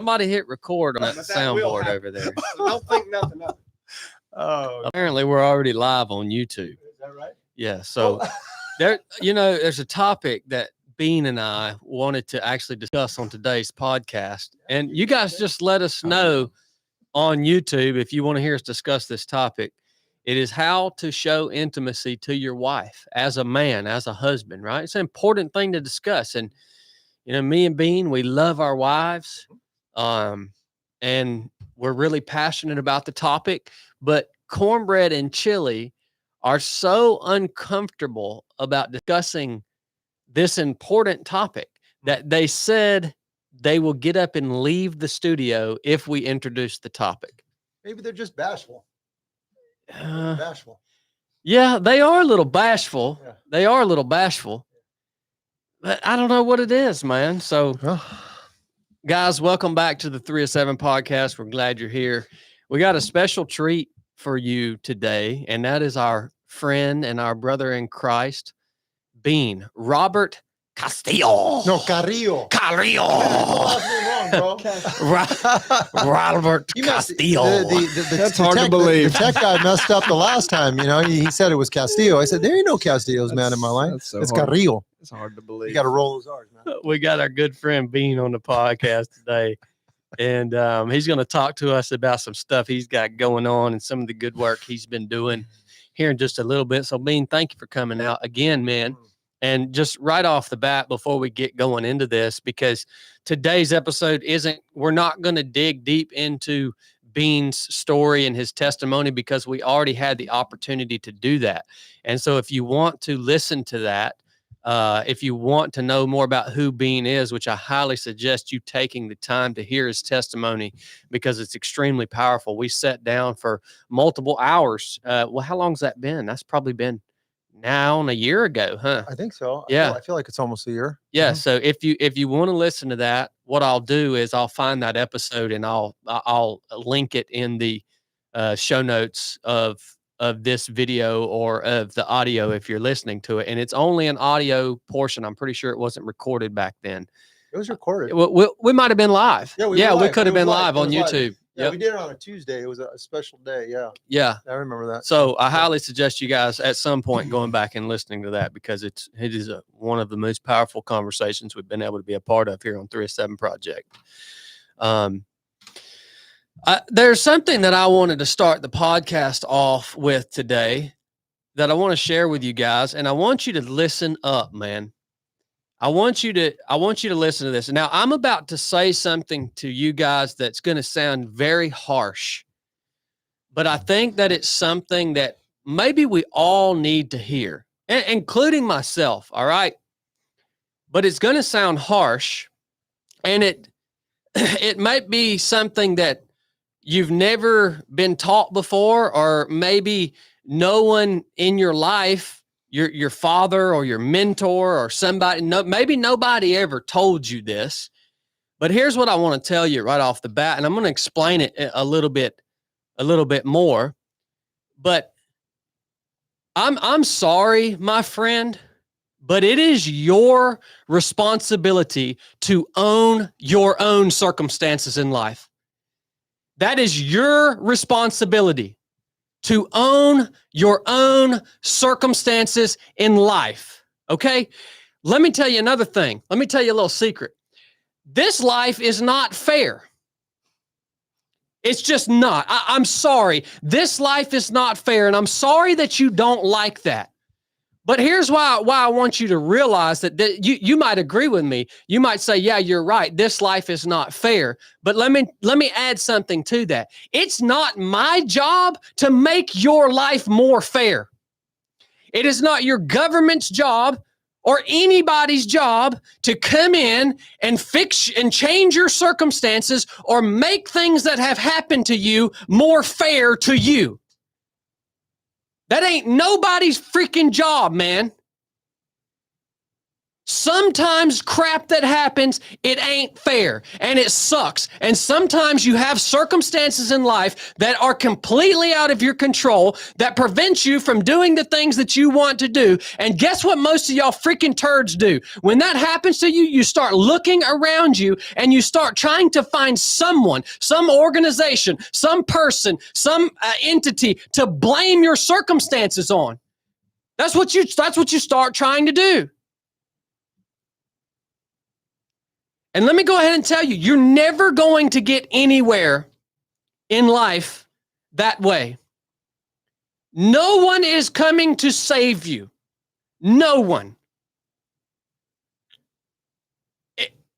Somebody hit record on that soundboard over there. Don't think nothing of it. Oh, apparently we're already live on YouTube. Is that right? Yeah. So there's a topic that Bean and I wanted to actually discuss on today's podcast. And you guys just let us know on YouTube if you want to hear us discuss this topic. It is how to show intimacy to your wife as a man, as a husband, right? It's an important thing to discuss. And, me and Bean, we love our wives. And we're really passionate about the topic, but Cornbread and Chili are so uncomfortable about discussing this important topic that they said they will get up and leave the studio if we introduce the topic. Maybe they're just bashful. Bashful. Yeah, they are a little bashful. Yeah. They are a little bashful. But I don't know what it is, man. So, guys, welcome back to the 3 of 7 podcast. We're glad you're here. We got a special treat for you today, and that is our friend and our brother in Christ, Bean, Robert Castillo. No, Carrillo. Carrillo. Wrong, bro. Robert Castillo. That's hard to believe. The tech guy messed up the last time. He said it was Castillo. I said, there ain't no Castillos, man, in my life. It's Carrillo. It's hard to believe. You got to roll those R's, man. We got our good friend Bean on the podcast today. And he's going to talk to us about some stuff he's got going on and some of the good work he's been doing here in just a little bit. So, Bean, thank you for coming out again, man. And just right off the bat, before we get going into this, because today's episode we're not going to dig deep into Bean's story and his testimony because we already had the opportunity to do that. And so if you want to listen to that, if you want to know more about who Bean is, which I highly suggest you taking the time to hear his testimony because it's extremely powerful. We sat down for multiple hours. Well, how long's that been? That's probably been now a year ago, huh? I think so. Yeah. I feel like it's almost a year. Yeah. So if you want to listen to that, what I'll do is I'll find that episode and I'll link it in the show notes of this video or of the audio if you're listening to it. And it's only an audio portion. I'm pretty sure it wasn't recorded back then. It was recorded. We might have been live. Yeah, we could have been live on YouTube. Yeah, we did it on a Tuesday. It was a special day. Yeah. Yeah. I remember that. So I highly suggest you guys at some point going back and listening to that because it is one of the most powerful conversations we've been able to be a part of here on 3 of 7 Project. There's something that I wanted to start the podcast off with today that I want to share with you guys, and I want you to listen up, man. I want you to listen to this. Now, I'm about to say something to you guys that's going to sound very harsh, but I think that it's something that maybe we all need to hear, including myself, all right? But it's going to sound harsh, and it might be something that you've never been taught before, or maybe no one in your life, your father or your mentor or somebody, maybe nobody ever told you this, but here's what I want to tell you right off the bat, and I'm going to explain it a little bit more. But I'm sorry, my friend, but it is your responsibility to own your own circumstances in life. That is your responsibility. To own your own circumstances in life, okay? Let me tell you another thing. Let me tell you a little secret. This life is not fair. It's just not. I'm sorry. This life is not fair, and I'm sorry that you don't like that. But here's why I want you to realize that you might agree with me. You might say, yeah, you're right. This life is not fair. But let me add something to that. It's not my job to make your life more fair. It is not your government's job or anybody's job to come in and fix and change your circumstances or make things that have happened to you more fair to you. That ain't nobody's freaking job, man. Sometimes crap that happens, it ain't fair and it sucks. And sometimes you have circumstances in life that are completely out of your control that prevents you from doing the things that you want to do. And guess what most of y'all freaking turds do? When that happens to you, you start looking around you and you start trying to find someone, some organization, some person, some entity to blame your circumstances on. That's what you start trying to do. And let me go ahead and tell you, you're never going to get anywhere in life that way. No one is coming to save you. No one.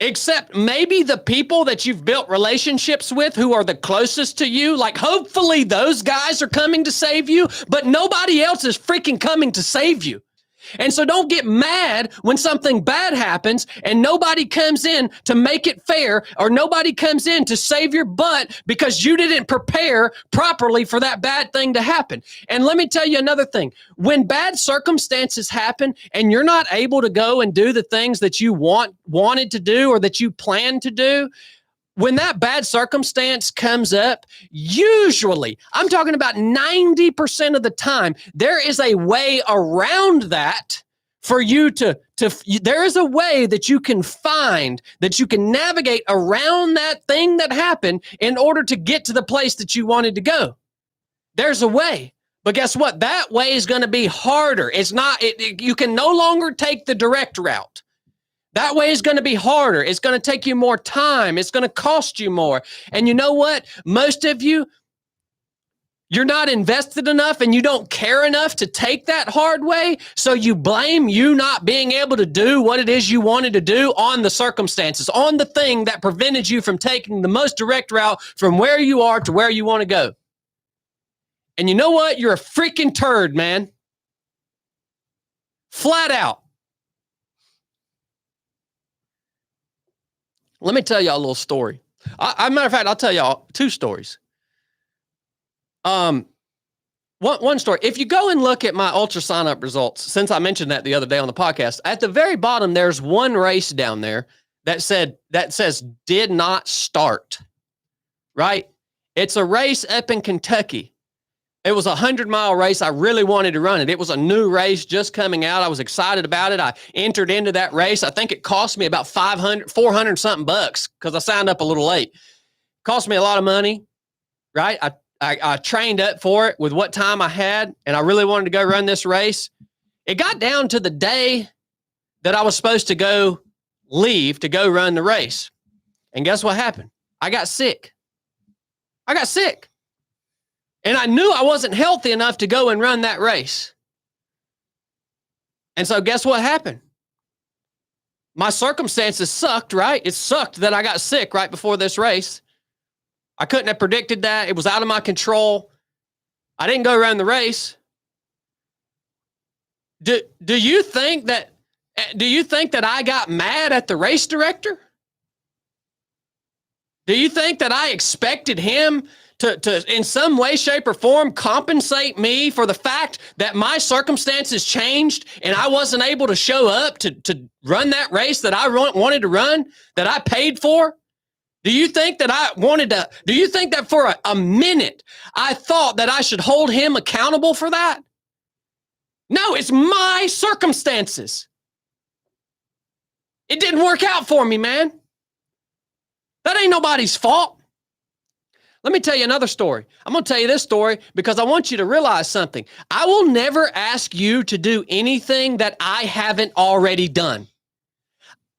Except maybe the people that you've built relationships with who are the closest to you. Like, hopefully those guys are coming to save you, but nobody else is freaking coming to save you. And so don't get mad when something bad happens and nobody comes in to make it fair, or nobody comes in to save your butt because you didn't prepare properly for that bad thing to happen. And let me tell you another thing. When bad circumstances happen and you're not able to go and do the things that you wanted to do or that you planned to do, when that bad circumstance comes up, usually, I'm talking about 90% of the time, there is a way around that for you there is a way that you can find, that you can navigate around that thing that happened in order to get to the place that you wanted to go. There's a way. But guess what? That way is going to be harder. It's not, you can no longer take the direct route. That way is going to be harder. It's going to take you more time. It's going to cost you more. And you know what? Most of you, you're not invested enough and you don't care enough to take that hard way. So you blame you not being able to do what it is you wanted to do on the circumstances, on the thing that prevented you from taking the most direct route from where you are to where you want to go. And you know what? You're a freaking turd, man. Flat out. Let me tell y'all a little story. Matter of fact, I'll tell y'all two stories. One story. If you go and look at my ultra sign up results, since I mentioned that the other day on the podcast, at the very bottom, there's one race down there that says did not start, right? It's a race up in Kentucky. It was a 100-mile race. I really wanted to run it. It was a new race just coming out. I was excited about it. I entered into that race. I think it cost me about 400 something bucks because I signed up a little late. Cost me a lot of money, right? I trained up for it with what time I had, and I really wanted to go run this race. It got down to the day that I was supposed to leave to go run the race. And guess what happened? I got sick. And I knew I wasn't healthy enough to go and run that race. And so guess what happened? My circumstances sucked, right? It sucked that I got sick right before this race. I couldn't have predicted that. It was out of my control. I didn't go run the race. Do you think that I got mad at the race director? Do you think that I expected him to in some way, shape, or form compensate me for the fact that my circumstances changed and I wasn't able to show up to run that race that I wanted to run, that I paid for? Do you think that do you think that for a minute I thought that I should hold him accountable for that? No, it's my circumstances. It didn't work out for me, man. That ain't nobody's fault. Let me tell you another story. I'm going to tell you this story because I want you to realize something. I will never ask you to do anything that I haven't already done.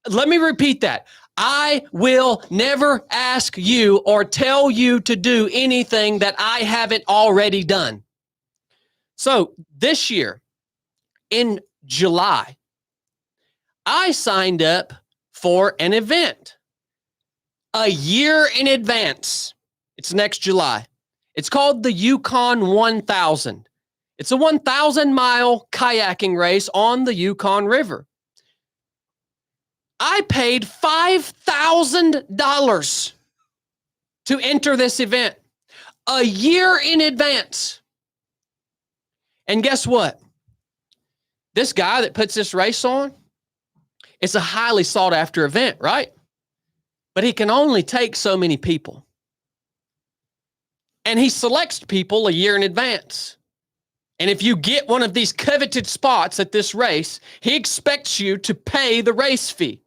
Let me repeat that. I will never ask you or tell you to do anything that I haven't already done. So this year in July, I signed up for an event a year in advance. It's next July. It's called the Yukon 1000. It's a 1,000-mile kayaking race on the Yukon River. I paid $5,000 to enter this event a year in advance. And guess what? This guy that puts this race on It's a highly sought after event, right? But he can only take so many people. And he selects people a year in advance. And if you get one of these coveted spots at this race, he expects you to pay the race fee.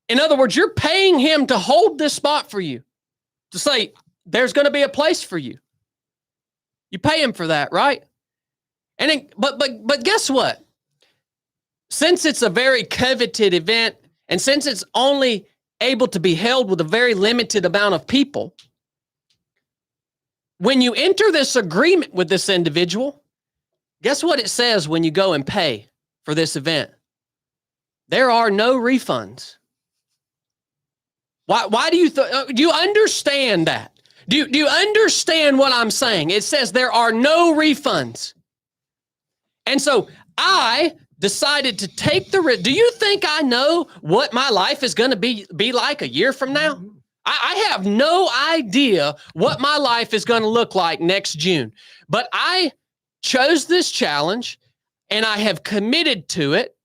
In other words, you're paying him to hold this spot for you, to say, there's going to be a place for you. You pay him for that, right? And then, but guess what? Since it's a very coveted event, and since it's only able to be held with a very limited amount of people, when you enter this agreement with this individual, guess what it says when you go and pay for this event? There are no refunds. Why do you understand that? Do you understand what I'm saying? It says there are no refunds. And so I decided to take the risk. Do you think I know what my life is going to be like a year from now? I have no idea what my life is going to look like next June. But I chose this challenge, and I have committed to it.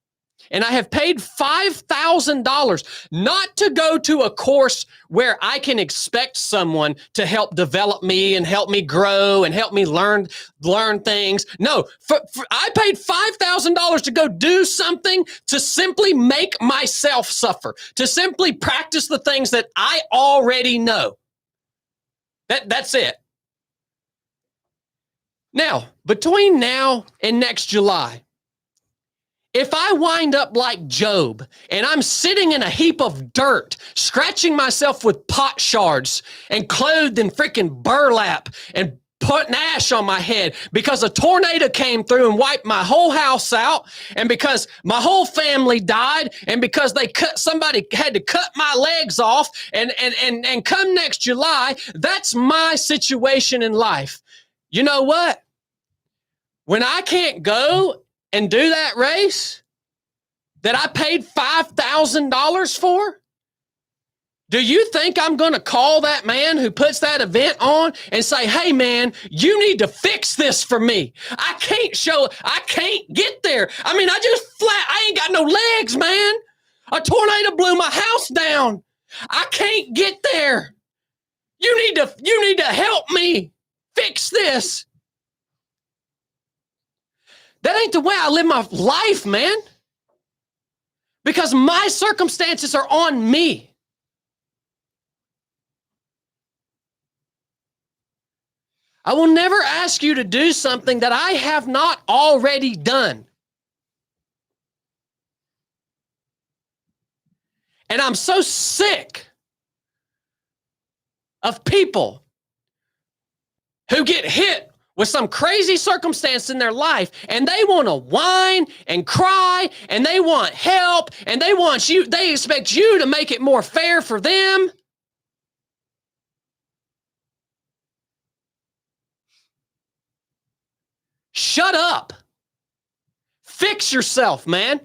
And I have paid $5,000 not to go to a course where I can expect someone to help develop me and help me grow and help me learn things. No, I paid $5,000 to go do something to simply make myself suffer, to simply practice the things that I already know. That's it. Now, between now and next July, if I wind up like Job and I'm sitting in a heap of dirt, scratching myself with pot shards and clothed in freaking burlap and putting ash on my head because a tornado came through and wiped my whole house out, and because my whole family died, and because somebody had to cut my legs off, and come next July, that's my situation in life. You know what? When I can't go and do that race that I paid $5,000 for, do you think I'm going to call that man who puts that event on and say, hey man, you need to fix this for me? I can't get there. I mean, I ain't got no legs, man. A tornado blew my house down. I can't get there. You need to help me fix this. That ain't the way I live my life, man. Because my circumstances are on me. I will never ask you to do something that I have not already done. And I'm so sick of people who get hit with some crazy circumstance in their life, and they want to whine and cry, and they want help, and they expect you to make it more fair for them. Shut up. Fix yourself, man,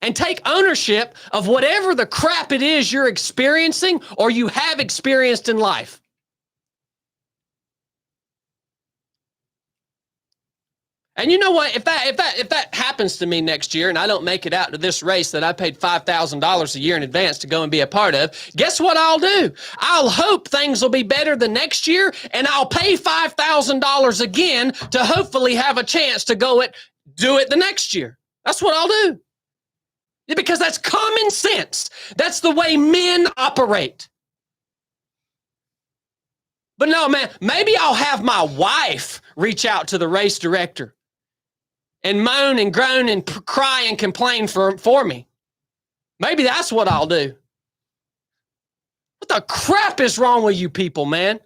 and take ownership of whatever the crap it is you're experiencing or you have experienced in life. And you know what? If that happens to me next year and I don't make it out to this race that I paid $5,000 a year in advance to go and be a part of, guess what I'll do? I'll hope things will be better the next year, and I'll pay $5,000 again to hopefully have a chance to do it the next year. That's what I'll do. Because that's common sense. That's the way men operate. But no, man, maybe I'll have my wife reach out to the race director and moan and groan and cry and complain for me. Maybe that's what I'll do. What the crap is wrong with you people, man?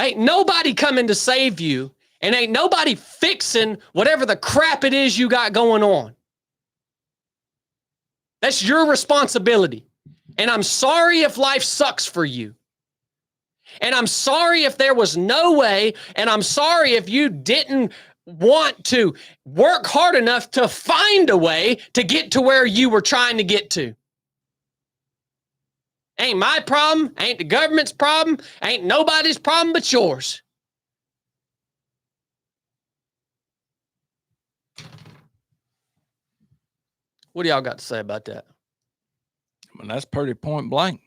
Ain't nobody coming to save you, and ain't nobody fixing whatever the crap it is you got going on. That's your responsibility. And I'm sorry if life sucks for you. And I'm sorry if there was no way, and I'm sorry if you didn't want to work hard enough to find a way to get to where you were trying to get to. Ain't my problem, ain't the government's problem, ain't nobody's problem but yours. What do y'all got to say about that? I mean, that's pretty point blank.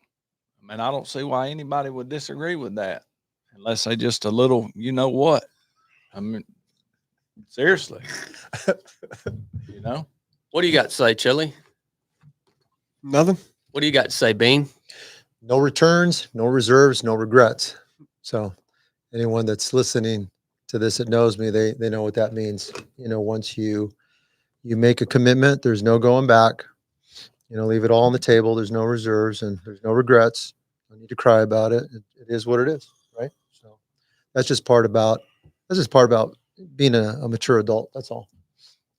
I mean, I don't see why anybody would disagree with that unless they just a little, you know what? I mean, seriously, you know? What do you got to say, Chili? Nothing. What do you got to say, Bean? No returns, no reserves, no regrets. So anyone that's listening to this that knows me, they know what that means. You know, once you make a commitment, there's no going back. You know, leave it all on the table. There's no reserves and there's no regrets. No need to cry about it. It is what it is, right? So that's just part about being a mature adult. That's all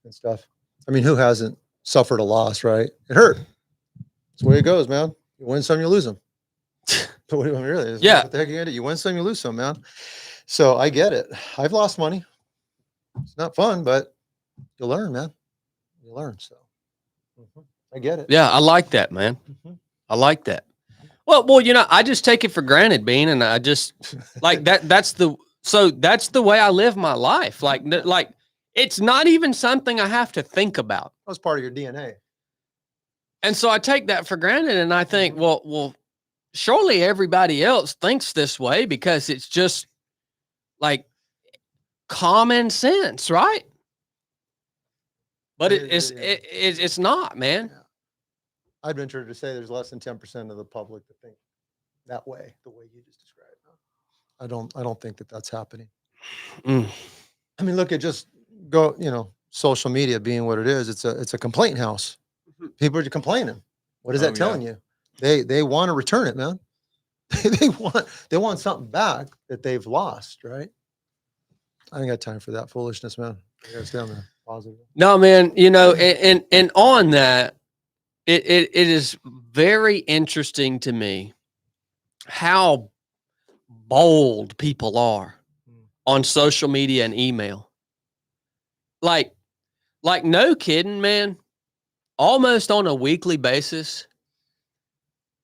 and stuff. I mean, who hasn't suffered a loss, right? It hurt. That's the way it goes, man. You win some, you lose them. But what do you want me to really? Yeah. What the heck you gonna do? You win some, you lose some, man. So I get it. I've lost money. It's not fun, but you learn, man. You learn. So I get it. Yeah, I like that, man. Mhm. I like that. Well, you know, I just take it for granted, Bean, and I just like that. That's the way I live my life. Like it's not even something I have to think about. That was part of your DNA. And so I take that for granted, and I think, well, surely everybody else thinks this way because it's just like common sense, right? But it's not, man. I'd venture to say there's less than 10% of the public that think that way, the way you just described. I don't think that that's happening. Mm. I mean, look at just go, you know, social media being what it is. It's a complaint house. People are complaining. What is that telling you? They want to return it, man. they want something back that they've lost, right? I ain't got time for that foolishness, man. I gotta stay on the positive. No, man, you know, and on that, it is very interesting to me how bold people are on social media and email. Like no kidding, man. Almost on a weekly basis,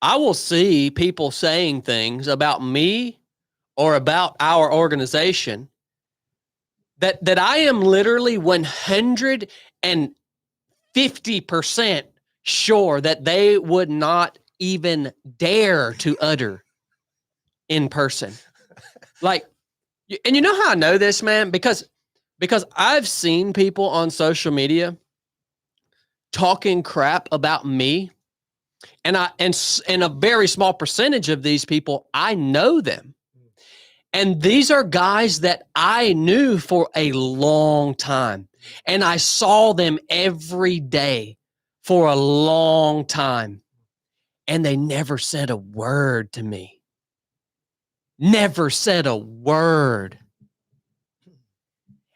I will see people saying things about me or about our organization that I am literally 150% sure that they would not even dare to utter in person. Like, and you know how I know this, man? Because I've seen people on social media talking crap about me, and a very small percentage of these people, I know them. And these are guys that I knew for a long time. And I saw them every day for a long time. And they never said a word to me. Never said a word.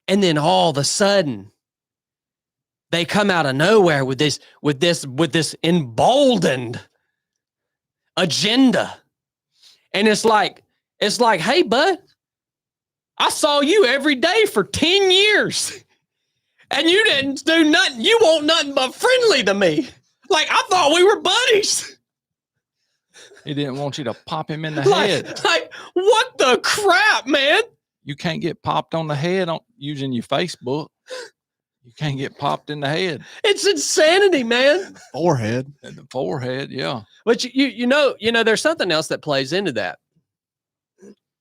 And then all of a sudden, they come out of nowhere with this emboldened agenda. And it's like, hey, bud, I saw you every day for 10 years and you didn't do nothing. You want nothing but friendly to me. Like, I thought we were buddies. He didn't want you to pop him in the head. Like, what the crap, man? You can't get popped on the head using your Facebook. You can't get popped in the head. It's insanity, man. Forehead. In the forehead, yeah. But you know, there's something else that plays into that.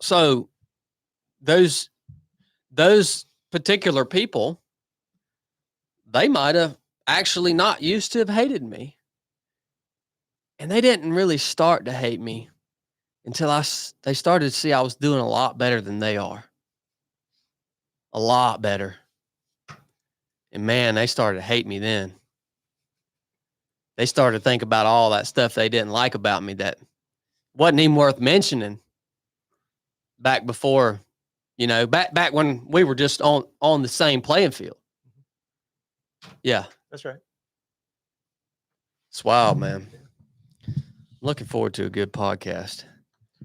So those particular people, they might have actually not used to have hated me. And they didn't really start to hate me until they started to see I was doing a lot better than they are. A lot better. And man, they started to hate me then. They started to think about all that stuff they didn't like about me that wasn't even worth mentioning back before, you know, back when we were just on the same playing field. Yeah. That's right. It's wild, man. Looking forward to a good podcast.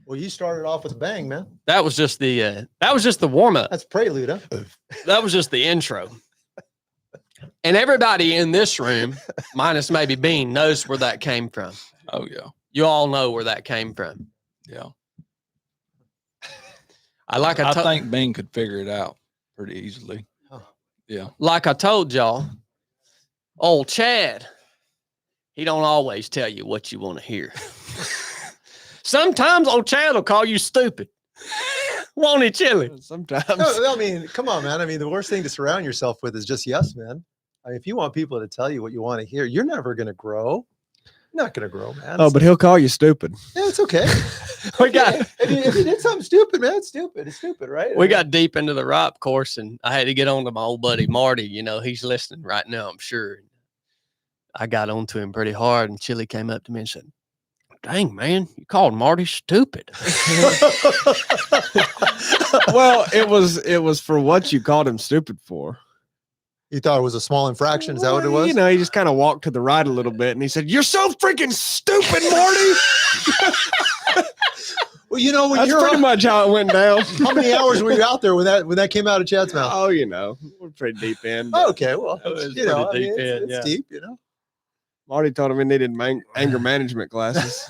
Well, you started off with a bang, man. That was just the warm up. That's prelude, huh? That was just the intro. And everybody in this room, minus maybe Bean, knows where that came from. Oh, yeah. You all know where that came from. Yeah. I think Bean could figure it out pretty easily. Oh. Yeah. Like I told y'all, old Chad, he don't always tell you what you want to hear. Sometimes old Chad will call you stupid. Won't he, Chili? Sometimes. No, I mean, come on, man. I mean, the worst thing to surround yourself with is just yes, man. I mean, if you want people to tell you what you want to hear, you're never going to grow. You're not going to grow, man. Oh, but he'll call you stupid. Yeah, it's okay. We got if you did something stupid, man, it's stupid. It's stupid, right? we got deep into the ROP course, and I had to get on to my old buddy Marty. You know, he's listening right now, I'm sure. I got on to him pretty hard, and Chili came up to me and said, "Dang, man, you called Marty stupid." Well, it was for what you called him stupid for. You thought it was a small infraction? Is that what it was? You know, he just kind of walked to the right a little bit, and he said, "You're so freaking stupid, Marty." Well, you know, when That's you're pretty much how it went down. how many hours were you out there when that came out of Chad's mouth? Oh, you know, we're pretty deep in. Oh, okay, well, It was you know, I pretty mean, deep it's, in, it's yeah. deep, you know. Marty told him he needed anger management classes.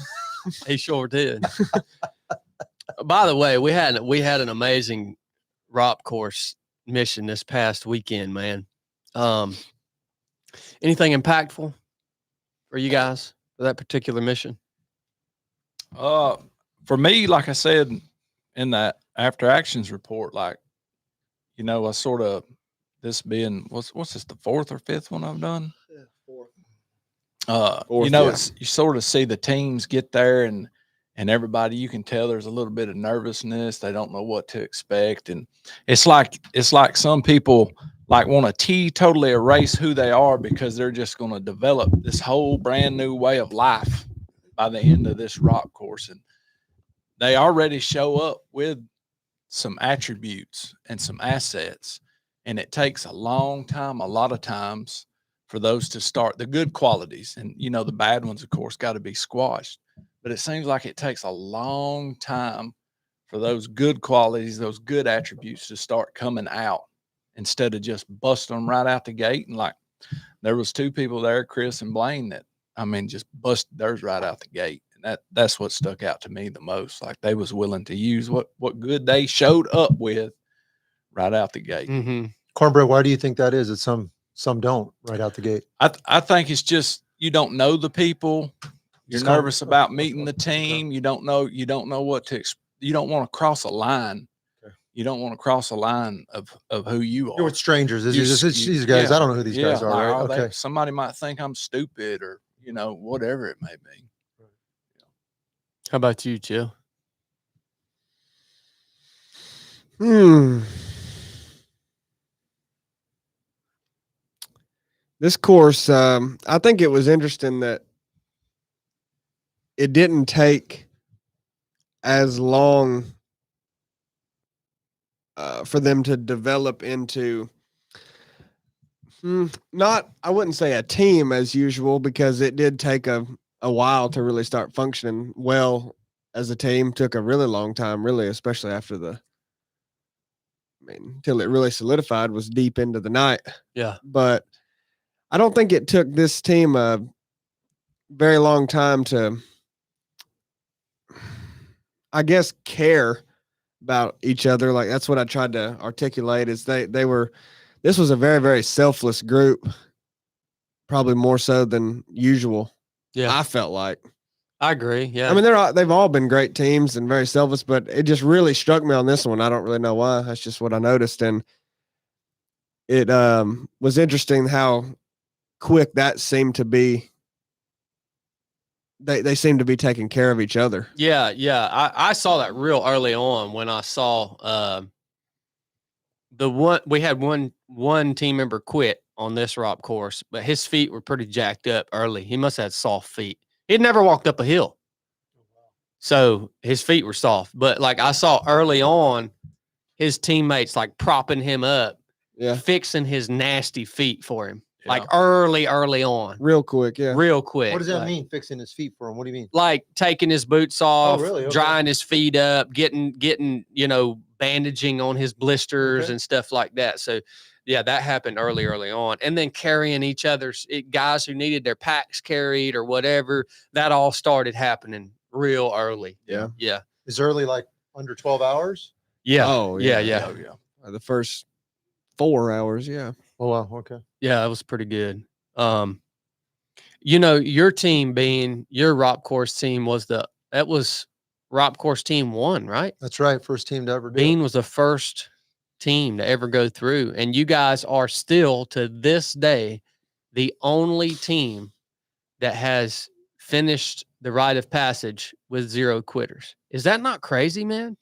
He sure did. By the way, we had an amazing ROP course mission this past weekend, man. Anything impactful for you guys for that particular mission? For me, like I said in that after actions report, like, you know, I sort of, this being, what's this, the fourth or fifth one I've done? Fourth, you know, yeah. it's, you sort of see the teams get there and everybody, you can tell there's a little bit of nervousness. They don't know what to expect. And it's like some people like want to totally erase who they are because they're just going to develop this whole brand new way of life by the end of this ROP course. And they already show up with some attributes and some assets. And it takes a long time, a lot of times, for those to start the good qualities. And, you know, the bad ones, of course, got to be squashed. But it seems like it takes a long time for those good qualities, those good attributes to start coming out instead of just busting them right out the gate. And like, there was two people there, Chris and Blaine, that, I mean, just busted theirs right out the gate. And that's what stuck out to me the most. Like, they was willing to use what good they showed up with right out the gate. Mm-hmm. Cornbread, why do you think that is? That some don't right out the gate. I think it's just, you don't know the people. You're Just kind of- nervous about meeting the team. You don't know what to, you don't want to cross a line. Okay. You don't want to cross a line of who you are. You're with strangers. It's You just, it's s- these guys. yeah. I don't know who these guys are. like, Right? oh, they- Okay. somebody might think I'm stupid or, you know, whatever it may be. How about you, Jill? This course, I think it was interesting that it didn't take as long for them to develop into not, I wouldn't say a team as usual, because it did take a while to really start functioning well as a team. Took a really long time, really, especially after until it really solidified was deep into the night. Yeah. But I don't think it took this team a very long time to, I guess, care about each other. Like, that's what I tried to articulate, is this was a very, very selfless group, probably more so than usual. Yeah, I felt like. I agree. Yeah. I mean, they've all been great teams and very selfless, but it just really struck me on this one. I don't really know why. That's just what I noticed. And it was interesting how quick that seemed to be. They seem to be taking care of each other. Yeah. I saw that real early on when I saw we had one team member quit on this ROP course, but his feet were pretty jacked up early. He must have had soft feet. He'd never walked up a hill. So his feet were soft. But like, I saw early on his teammates like propping him up, Yeah. fixing his nasty feet for him. Yeah. Like early on. Real quick. Yeah. Real quick. What does that like, mean? Fixing his feet for him? What do you mean? Like taking his boots off, really? Okay. drying his feet up, getting, you know, bandaging on his blisters Okay. and stuff like that. So yeah, that happened early on. And then carrying each other's guys who needed their packs carried or whatever, that all started happening real early. Yeah. Yeah. Is early like under 12 hours? Yeah. Oh, yeah. yeah. Yeah. Yeah. The first 4 hours. Yeah. Oh wow. Okay. Yeah. It was pretty good. You know, your team being your Rob Course team was Rob Course team 1, right? That's right. First team to ever do it. Bean was the first team to ever go through, and you guys are still to this day the only team that has finished the rite of passage with 0 quitters. Is that not crazy, man?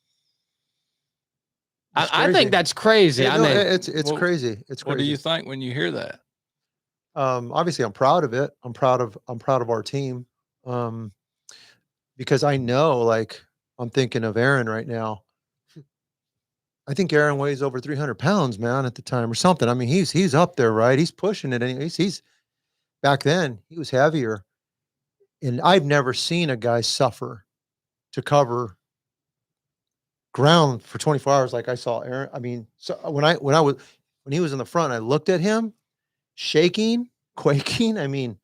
It's I crazy. think that's crazy. Yeah, I no, mean, it's Well, crazy. It's crazy. What do you think when you hear that? Obviously I'm proud of it. I'm proud of our team. Because I know, like, I'm thinking of Aaron right now. I think Aaron weighs over 300 pounds, man, at the time or something. I mean, he's up there, right? He's pushing it. And he's back then he was heavier. And I've never seen a guy suffer to cover ground for 24 hours like I saw Aaron. I mean, so when he was in the front, I looked at him shaking, quaking. I mean,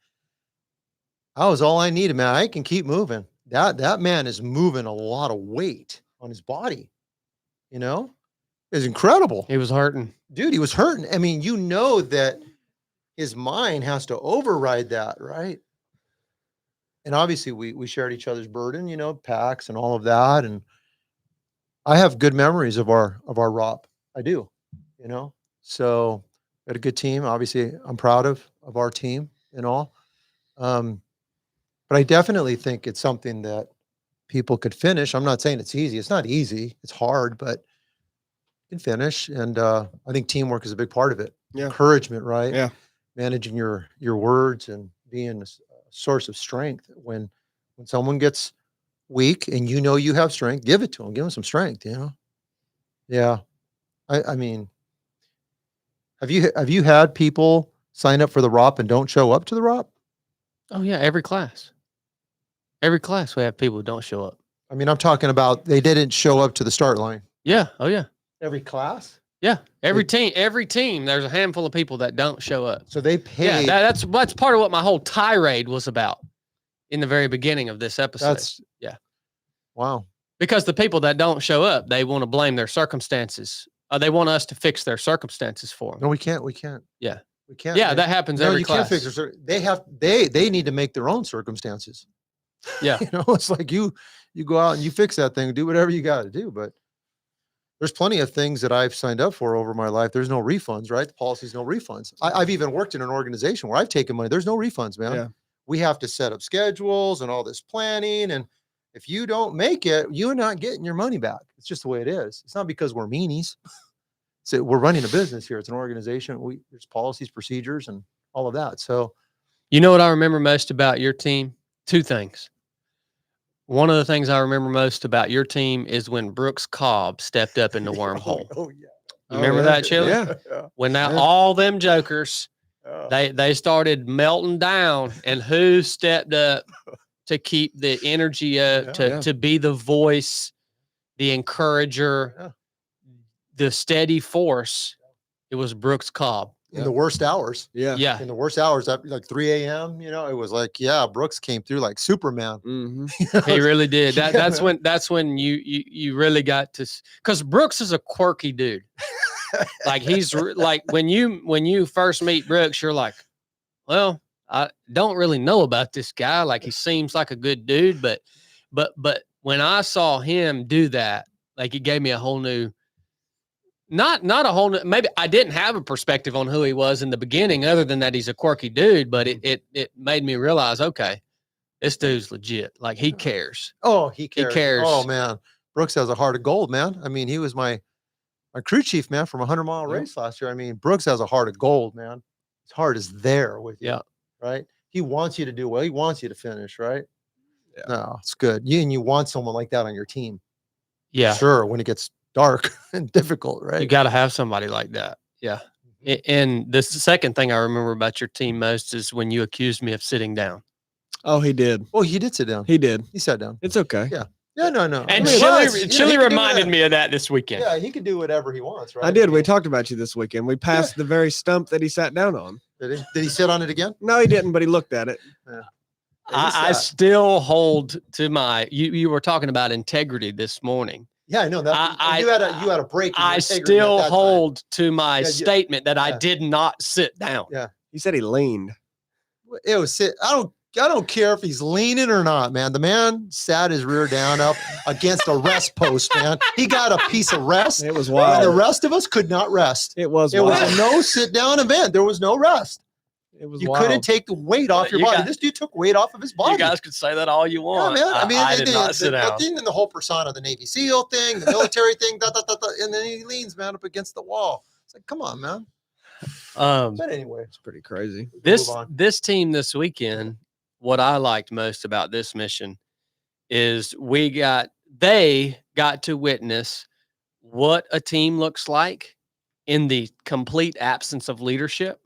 that was all I needed, man. I can keep moving. That man is moving a lot of weight on his body. You know, it's incredible. he was hurting. Dude, he was hurting. I mean, you know that his mind has to override that, right? And obviously we shared each other's burden, you know, packs and all of that. And I have good memories of our ROP. I do, you know. So we had a good team. Obviously, I'm proud of our team and all. But I definitely think it's something that people could finish. I'm not saying it's easy. It's not easy. It's hard, but you can finish. And I think teamwork is a big part of it. Yeah. Encouragement, right? Yeah. Managing your words and being a source of strength when someone gets weak and you know you have strength, give it to them. Give them some strength. You know. Yeah. I mean, have you had people sign up for the ROP and don't show up to the ROP? Oh yeah, every class we have people who don't show up. I mean, I'm talking about they didn't show up to the start line. Yeah. Oh yeah. Every class? Yeah. Every team, there's a handful of people that don't show up. So they Yeah, paid. that's part of what my whole tirade was about in the very beginning of this episode. That's yeah. Wow. Because the people that don't show up, they want to blame their circumstances. They want us to fix their circumstances for them. No, we can't. Yeah. We can't. Yeah, man. that happens No, every you class. can't fix their they need to make their own circumstances. Yeah. You know, it's like you go out and you fix that thing, do whatever you got to do. But there's plenty of things that I've signed up for over my life. There's no refunds, right? The policy's no refunds. I've even worked in an organization where I've taken money. There's no refunds, man. Yeah. We have to set up schedules and all this planning. And if you don't make it, you're not getting your money back. It's just the way it is. It's not because we're meanies. So we're running a business here. It's an organization. There's policies, procedures, and all of that. So You know what I remember most about your team? 2 things. One of the things I remember most about your team is when Brooks Cobb stepped up in the wormhole. Oh yeah. You remember that, Chili? Yeah. When now Yeah. all them jokers, Yeah. they started melting down, and who stepped up to keep the energy up, Yeah. to be the voice, the encourager, Yeah. the steady force? It was Brooks Cobb. In the worst hours. Yeah. Yeah. In the worst hours, at like 3 a.m., you know, it was like, yeah, Brooks came through like Superman. Mm-hmm. He really did. Yeah, That's man. when you really got to, because Brooks is a quirky dude. Like like when you first meet Brooks, you're like, well, I don't really know about this guy. Like he seems like a good dude, but when I saw him do that, like it gave me a whole new, not a whole new, maybe I didn't have a perspective on who he was in the beginning, other than that he's a quirky dude, but it made me realize, okay, this dude's legit. Like he cares. Oh, he cares. cares. Oh man, Brooks has a heart of gold, man. I mean, he was my crew chief, man, from a 100-mile Yeah. race last year. I mean, Brooks has a heart of gold, man. His heart is there with you. Yeah. Right. He wants you to do well. He wants you to finish. Right. Yeah. No, it's good. You want someone like that on your team. Yeah. Sure. When it gets dark and difficult, right? You got to have somebody like that. Yeah. And the second thing I remember about your team most is when you accused me of sitting down. Oh, he did. Oh, he did sit down. He did. He sat down. It's okay. Yeah. Yeah, no. And I mean, Chili, well, it's- Chili he can do reminded whatever- me of that this weekend. Yeah, he can do whatever he wants, right? I did. We talked about you this weekend. We passed the very stump that he sat down on. Did he sit on it again? No, he didn't, but he looked at it. I still hold to my. You were talking about integrity this morning. Yeah, I know that. I- you had a break. in your I integrity at still that time. hold to my Yeah, statement that I yeah. did not sit down. Yeah. He said he leaned. It was. I don't care if he's leaning or not, man. The man sat his rear down up against a rest post, man. He got a piece of rest. It was When the wild. rest of us could not rest. It was It was wild. a no sit down event. There was no rest. It was You wild. couldn't take the weight off your You body. got- This dude took weight off of his body. You guys could say that all you Yeah, want. man. I mean, I did not sit the down. thing and the whole persona, the Navy SEAL thing, the military thing, and then he leans, man, up against the wall. It's like, come on, man. But anyway, It's pretty crazy. we can This move on. this team this weekend, what I liked most about this mission is they got to witness what a team looks like in the complete absence of leadership.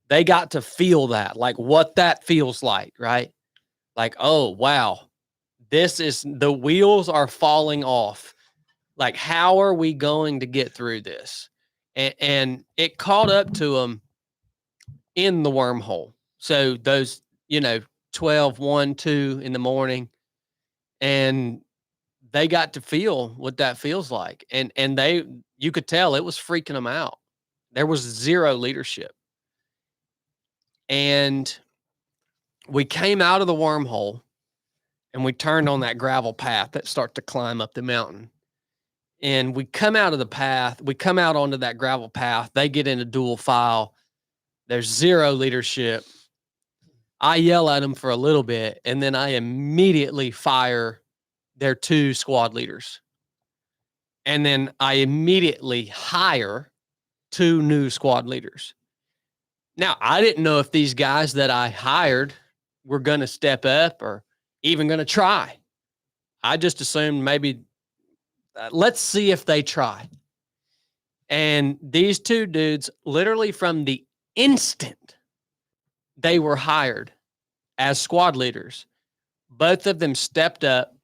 They got to feel that, like what that feels like, right? Like, oh wow, the wheels are falling off. Like, how are we going to get through this? And it caught up to them in the wormhole. So those, 12, 1, 2 in the morning, and they got to feel what that feels like. And you could tell it was freaking them out. There was zero leadership. And we came out of the wormhole and we turned on that gravel path that starts to climb up the mountain. And we come out of the path, we come out onto that gravel path. They get into dual file. There's zero leadership. I yell at them for a little bit, and then I immediately fire their 2 squad leaders. And then I immediately hire 2 new squad leaders. Now, I didn't know if these guys that I hired were going to step up or even going to try. I just assumed maybe let's see if they try. And these 2 dudes, literally from the instant they were hired as squad leaders, both of them stepped up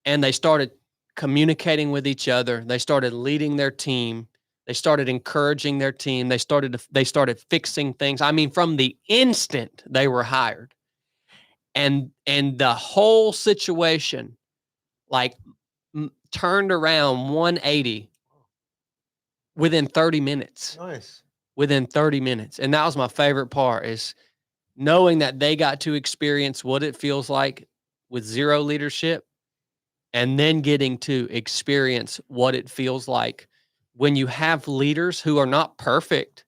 and they started communicating with each other. They started leading their team. They started encouraging their team. They started fixing things. I mean, from the instant they were hired, and the whole situation, like, turned around 180 within 30 minutes. Nice. Within 30 minutes. And that was my favorite part, is knowing that they got to experience what it feels like with zero leadership, and then getting to experience what it feels like when you have leaders who are not perfect,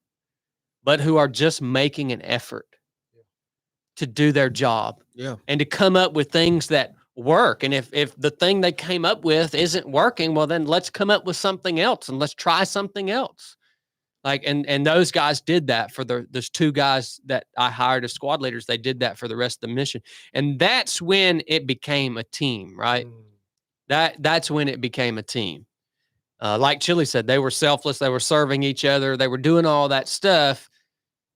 but who are just making an effort to do their job. Yeah. And to come up with things that work. And if the thing they came up with isn't working, well, then let's come up with something else and let's try something else. Like, and those guys did that for those 2 guys that I hired as squad leaders. They did that for the rest of the mission. And that's when it became a team, right? That's when it became a team. Like Chili said, they were selfless. They were serving each other. They were doing all that stuff,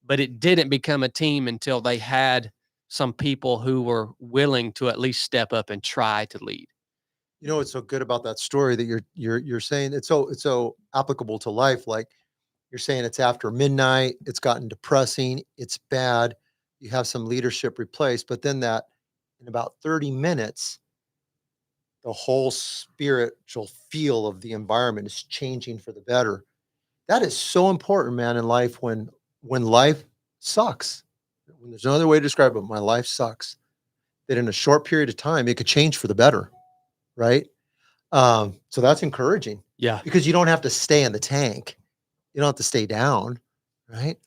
but it didn't become a team until they had some people who were willing to at least step up and try to lead. You know what's so good about that story that you're saying? It's so applicable to life. Like, you're saying it's after midnight, it's gotten depressing, it's bad. You have some leadership replaced, but then that in about 30 minutes, the whole spiritual feel of the environment is changing for the better. That is so important, man, in life when life sucks. When there's no other way to describe it, my life sucks. That in a short period of time, it could change for the better, right? So that's encouraging Yeah. because you don't have to stay in the tank. You don't have to stay down, right?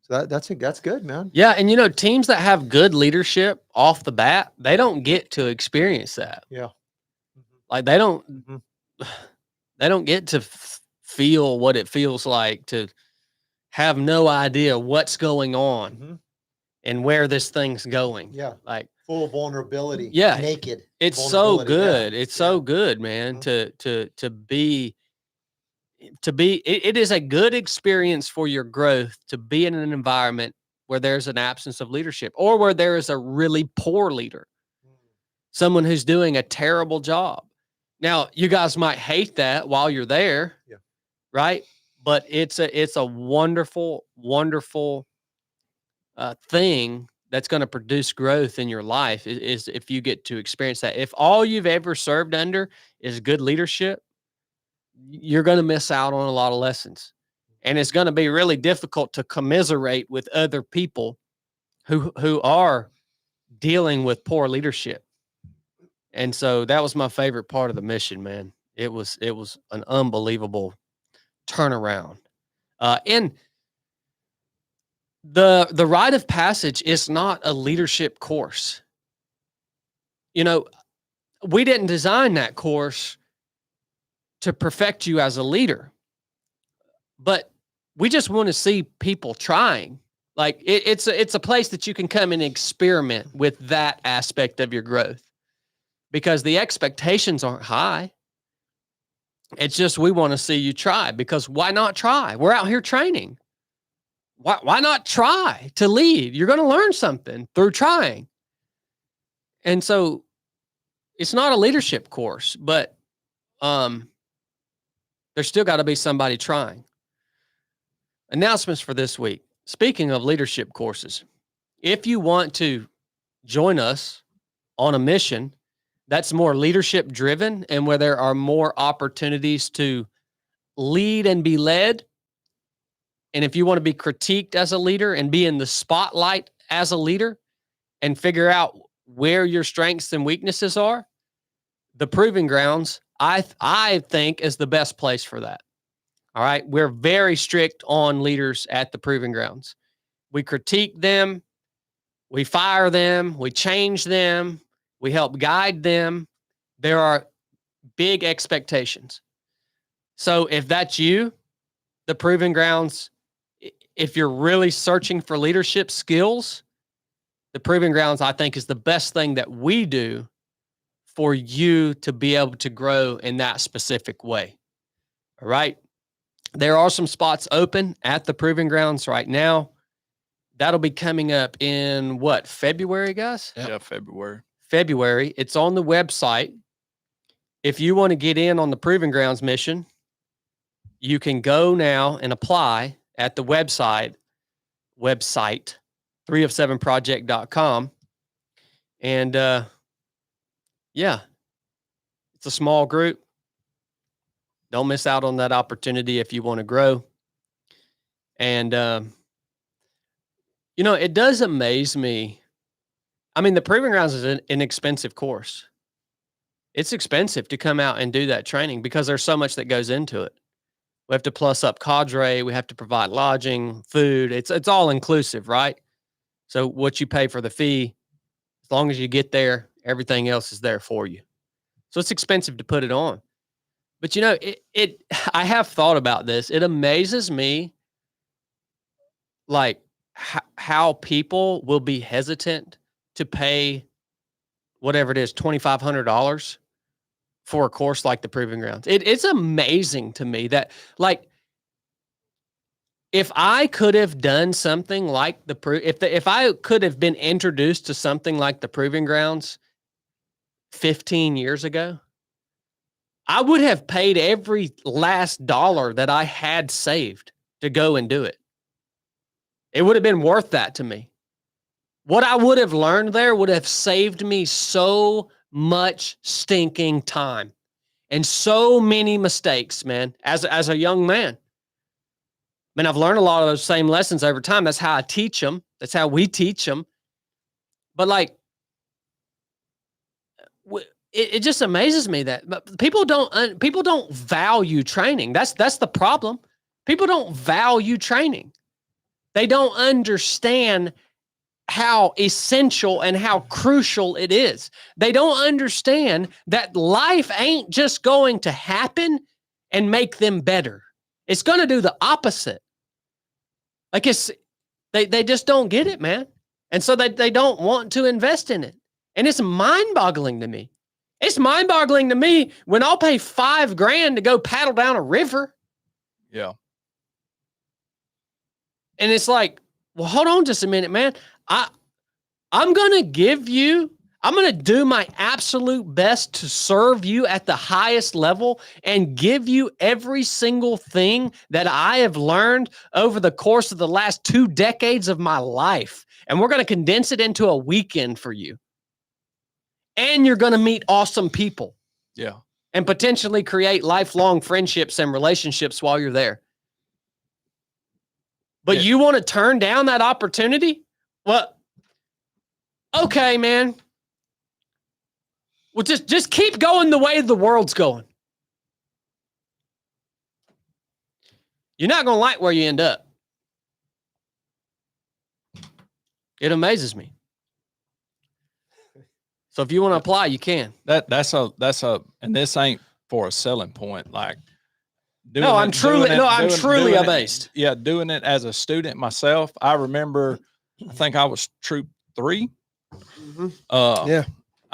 So that's good, man. Yeah. And, teams that have good leadership off the bat, they don't get to experience that. Yeah. Like, they don't Mhm. they don't get to feel what it feels like to have no idea what's going on Mhm. and where this thing's going. Yeah. Like, Full vulnerability. Yeah. Naked. it's so vulnerability, yeah. good. It's so good, man, to be it is a good experience for your growth to be in an environment where there's an absence of leadership, or where there is a really poor leader, someone who's doing a terrible job. Now, you guys might hate that while you're there. Yeah. Right? But it's a wonderful, wonderful thing that's going to produce growth in your life, is if you get to experience that. If all you've ever served under is good leadership, you're going to miss out on a lot of lessons. And it's going to be really difficult to commiserate with other people who are dealing with poor leadership. And so that was my favorite part of the mission, man. It was an unbelievable turnaround. And the rite of passage is not a leadership course. You know, we didn't design that course to perfect you as a leader, but we just want to see people trying. Like it's a place that you can come and experiment with that aspect of your growth, because the expectations aren't high. It's just we want to see you try, because why not try? We're out here training. Why not try to lead? You're going to learn something through trying. And so it's not a leadership course, but there's still got to be somebody trying. Announcements for this week. Speaking of leadership courses, if you want to join us on a mission that's more leadership driven and where there are more opportunities to lead and be led, and if you want to be critiqued as a leader and be in the spotlight as a leader and figure out where your strengths and weaknesses are, the Proving Grounds, I think, is the best place for that. All right. We're very strict on leaders at the Proving Grounds. We critique them. We fire them. We change them. We help guide them. There are big expectations. So if that's you, the Proving Grounds, if you're really searching for leadership skills, the Proving Grounds, I think, is the best thing that we do for you to be able to grow in that specific way. All right. There are some spots open at the Proving Grounds right now. That'll be coming up in what, February, guys? Yeah, February. February. It's on the website. If you want to get in on the Proving Grounds mission, you can go now and apply at the website 3of7project.com. And yeah, it's a small group. Don't miss out on that opportunity if you want to grow. And, you know, it does amaze me. I mean, the Proving Grounds is an expensive course. It's expensive to come out and do that training because there's so much that goes into it. We have to plus up cadre. We have to provide lodging, food. It's all inclusive, right? So what you pay for the fee, as long as you get there, everything else is there for you. So it's expensive to put it on. But, you know, I have thought about this. It amazes me, like, how people will be hesitant to pay whatever it is, $2,500 for a course like the Proving Grounds. It's amazing to me that, like, if I could have done something like if I could have been introduced to something like the Proving Grounds 15 years ago, I would have paid every last dollar that I had saved to go and do it. It would have been worth that to me. What I would have learned there would have saved me so much stinking time and so many mistakes, man, as a young man. I mean, I've learned a lot of those same lessons over time. That's how I teach them. That's how we teach them. But, like, it just amazes me that people don't value training. That's the problem. People don't value training. They don't understand how essential and how crucial it is. They don't understand that life ain't just going to happen and make them better. It's going to do the opposite. Like, they just don't get it, man. And so they don't want to invest in it. And it's mind-boggling to me. It's mind-boggling to me when I'll pay $5,000 to go paddle down a river. Yeah. And it's like, well, hold on just a minute, man. I'm going to do my absolute best to serve you at the highest level and give you every single thing that I have learned over the course of the last 2 decades of my life. And we're going to condense it into a weekend for you. And you're going to meet awesome people. Yeah. And potentially create lifelong friendships and relationships while you're there. But you want to turn down that opportunity? Well, Okay, man. Well, just keep going the way the world's going. You're not going to like where you end up. It amazes me. So if you want to apply, you can. That's a, and this ain't for a selling point. Like, No, I'm truly doing it- amazed. Yeah, doing it as a student myself. I remember, I think I was troop 3. Yeah.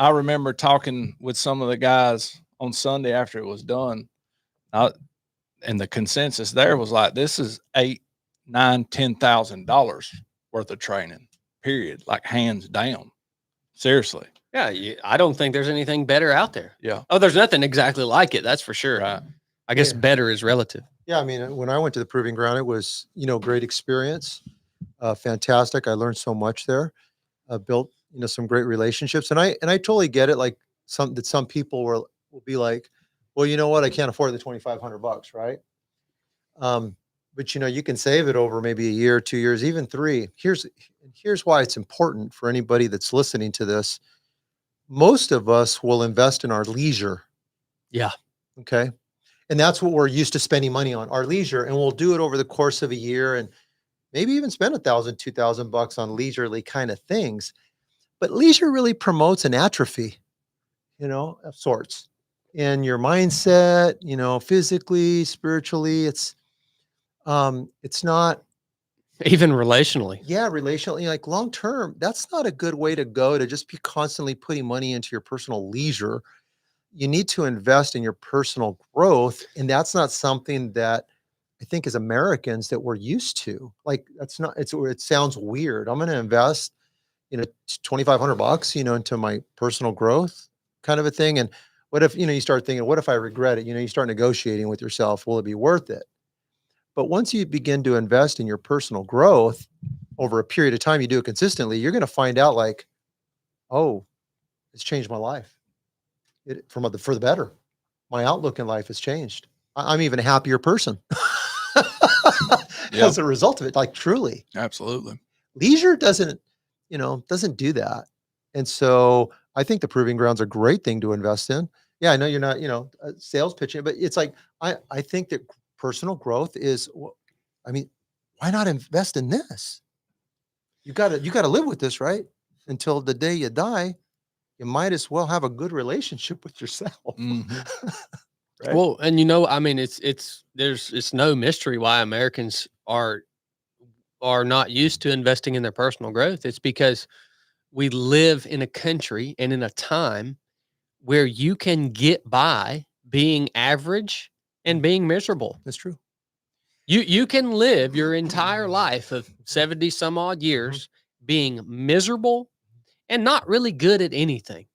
I remember talking with some of the guys on Sunday after it was done, and the consensus there was like, this is $8, $9, $10,000 worth of training. Period. Like, hands down. Seriously. Yeah, I don't think there's anything better out there. Yeah. Oh, there's nothing exactly like it. That's for sure. Right. I guess Yeah. better is relative. Yeah, I mean, when I went to the Proving Ground, it was, great experience, fantastic. I learned so much there, built, some great relationships, and I totally get it. Like some people will be like, well, you know what, I can't afford the $2,500, right? But you can save it over maybe a year, 2 years, even 3. Here's why it's important for anybody that's listening to this. Most of us will invest in our leisure. Yeah. Okay. And that's what we're used to spending money on, our leisure. And we'll do it over the course of a year and maybe even spend $1,000, $2,000 on leisurely kind of things. But leisure really promotes an atrophy, of sorts in your mindset, physically, spiritually. It's not, Even relationally. yeah, relationally, like long term, that's not a good way to go, to just be constantly putting money into your personal leisure. You need to invest in your personal growth. And that's not something that I think as Americans that we're used to. Like, it sounds weird. I'm going to invest, $2,500, into my personal growth kind of a thing. And what if, you start thinking, what if I regret it? You start negotiating with yourself. Will it be worth it? But once you begin to invest in your personal growth over a period of time, you do it consistently, you're going to find out like, oh, it's changed my life. For the better. My outlook in life has changed. I'm even a happier person Yeah. as a result of it. Like, truly, Absolutely. leisure doesn't do that. And so I think the Proving Ground's a great thing to invest in. Yeah, I know you're not, sales pitching, but it's like, I think that personal growth is, why not invest in this? You got to live with this, right? Until the day you die. You might as well have a good relationship with yourself. Mhm. Right? Well, and it's no mystery why Americans are not used to investing in their personal growth. It's because we live in a country and in a time where you can get by being average and being miserable. That's true. You can live your entire life of 70 some odd years being miserable and not really good at anything.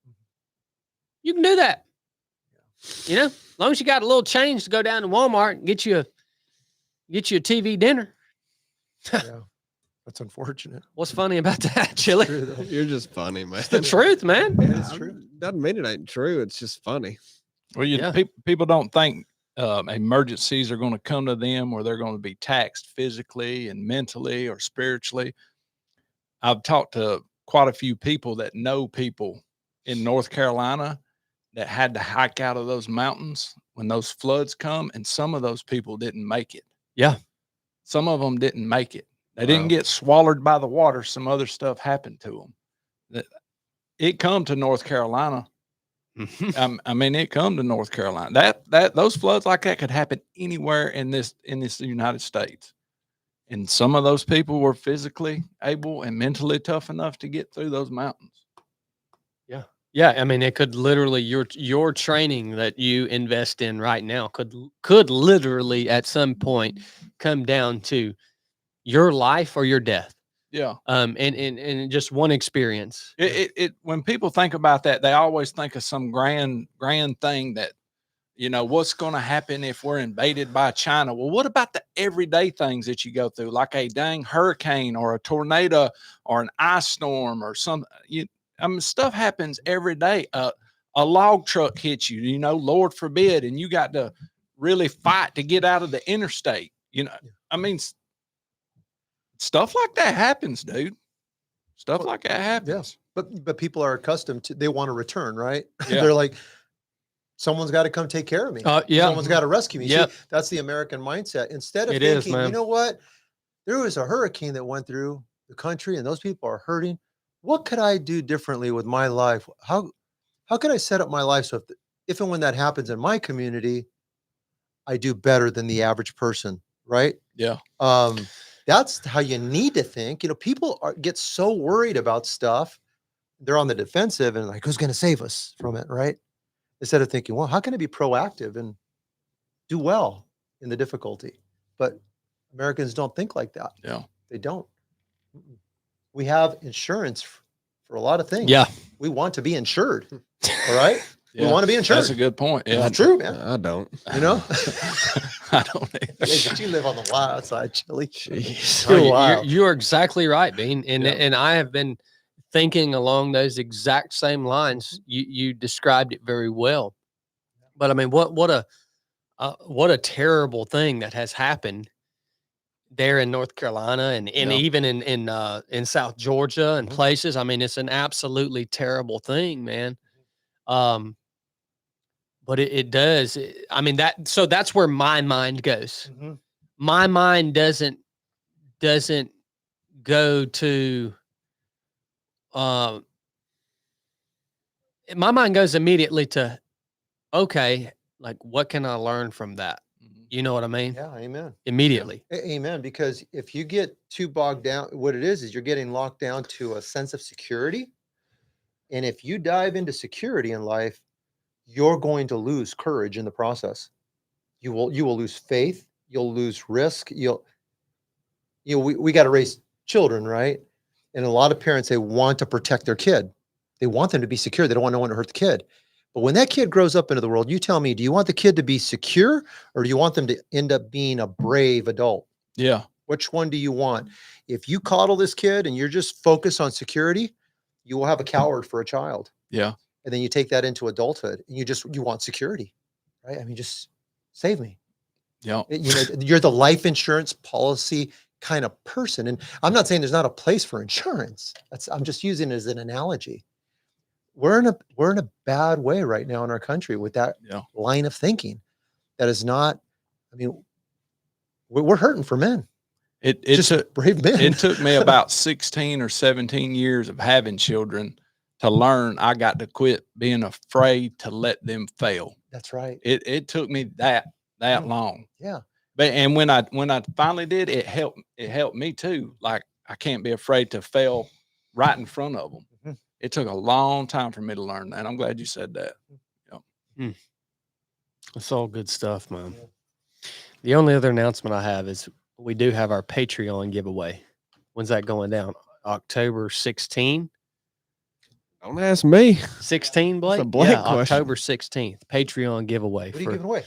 You can do that. As long as you got a little change to go down to Walmart and get you a TV dinner. Yeah. That's unfortunate. What's funny about that, Chili? True, though. You're just funny, man. It's the truth, man. Yeah, it's true. Doesn't mean it ain't true. It's just funny. Well, Yeah. people don't think emergencies are going to come to them or they're going to be taxed physically and mentally or spiritually. I've talked to quite a few people that know people in North Carolina that had to hike out of those mountains when those floods come, and some of those people didn't make it. Yeah. Some of them didn't make it. They Wow. didn't get swallowed by the water. Some other stuff happened to them. It come to North Carolina. It come to North Carolina. Those floods like that could happen anywhere in this United States. And some of those people were physically able and mentally tough enough to get through those mountains. Yeah, it could literally your training that you invest in right now could literally at some point come down to your life or your death. Yeah. And just one experience. It when people think about that, they always think of some grand thing that, what's going to happen if we're invaded by China? Well, what about the everyday things that you go through, like a dang hurricane or a tornado or an ice storm or something? Stuff happens every day. A log truck hits you, Lord forbid, and you got to really fight to get out of the interstate. Stuff like that happens, dude. Stuff Well, like that happens. But people are accustomed to, they want to return, right? Yeah. They're like, someone's got to come take care of me. Yeah, Someone's got to rescue me. See, Yep. that's the American mindset. Instead of It is, thinking, you man. know what, there was a hurricane that went through the country and those people are hurting. What could I do differently with my life? How could I set up my life so if and when that happens in my community, I do better than the average person, right? Yeah. That's how you need to think. You know, people get so worried about stuff. They're on the defensive and like, who's going to save us from it, right? Instead of thinking, well, how can I be proactive and do well in the difficulty? But Americans don't think like that. Yeah. They don't. Mm-mm. We have insurance for a lot of things. Yeah. We want to be insured. All right. Yeah. We want to be insured. That's a good point. Yeah. It's true, man. I don't. You know, I don't Hey, either. but you live on the wild side, Chili. Jeez. Oh, You're wild. you're exactly right, Bean. And Yeah. and I have been thinking along those exact same lines. You described it very well. But I mean, what a terrible thing that has happened there in North Carolina and Yeah. even in South Georgia and Mhm. places. I mean, it's an absolutely terrible thing, man. But it does. I mean, so that's where my mind goes. Mhm. My mind doesn't go to my mind goes immediately to, okay, like what can I learn from that? Mhm. You know what I mean? Yeah, amen. Immediately. Amen. Because if you get too bogged down, what it is you're getting locked down to a sense of security. And if you dive into security in life, you're going to lose courage in the process. You will lose faith. You'll lose risk. We got to raise children, right? And a lot of parents, they want to protect their kid. They want them to be secure. They don't want no one to hurt the kid. But when that kid grows up into the world, you tell me, do you want the kid to be secure or do you want them to end up being a brave adult? Yeah. Which one do you want? If you coddle this kid and you're just focused on security, you will have a coward for a child. Yeah. And then you take that into adulthood and you want security, right? I mean, just save me. Yeah. You're the life insurance policy kind of person. And I'm not saying there's not a place for insurance. I'm just using it as an analogy. We're in a bad way right now in our country with that Yeah. line of thinking. That is not, I mean, we're hurting for men. It Just took brave men. it took me about 16 or 17 years of having children to learn I got to quit being afraid to let them fail. That's right. It took me that Mm. long. Yeah. But and when I finally did, it helped me too. Like I can't be afraid to fail right in front of them. Mhm. It took a long time for me to learn that. I'm glad you said that. It's all good stuff, man. Yeah. The only other announcement I have is we do have our Patreon giveaway. When's that going down? October 16? Don't ask me. 16, Blake? blank yeah, question. October 16th. Patreon giveaway. What are you giving away?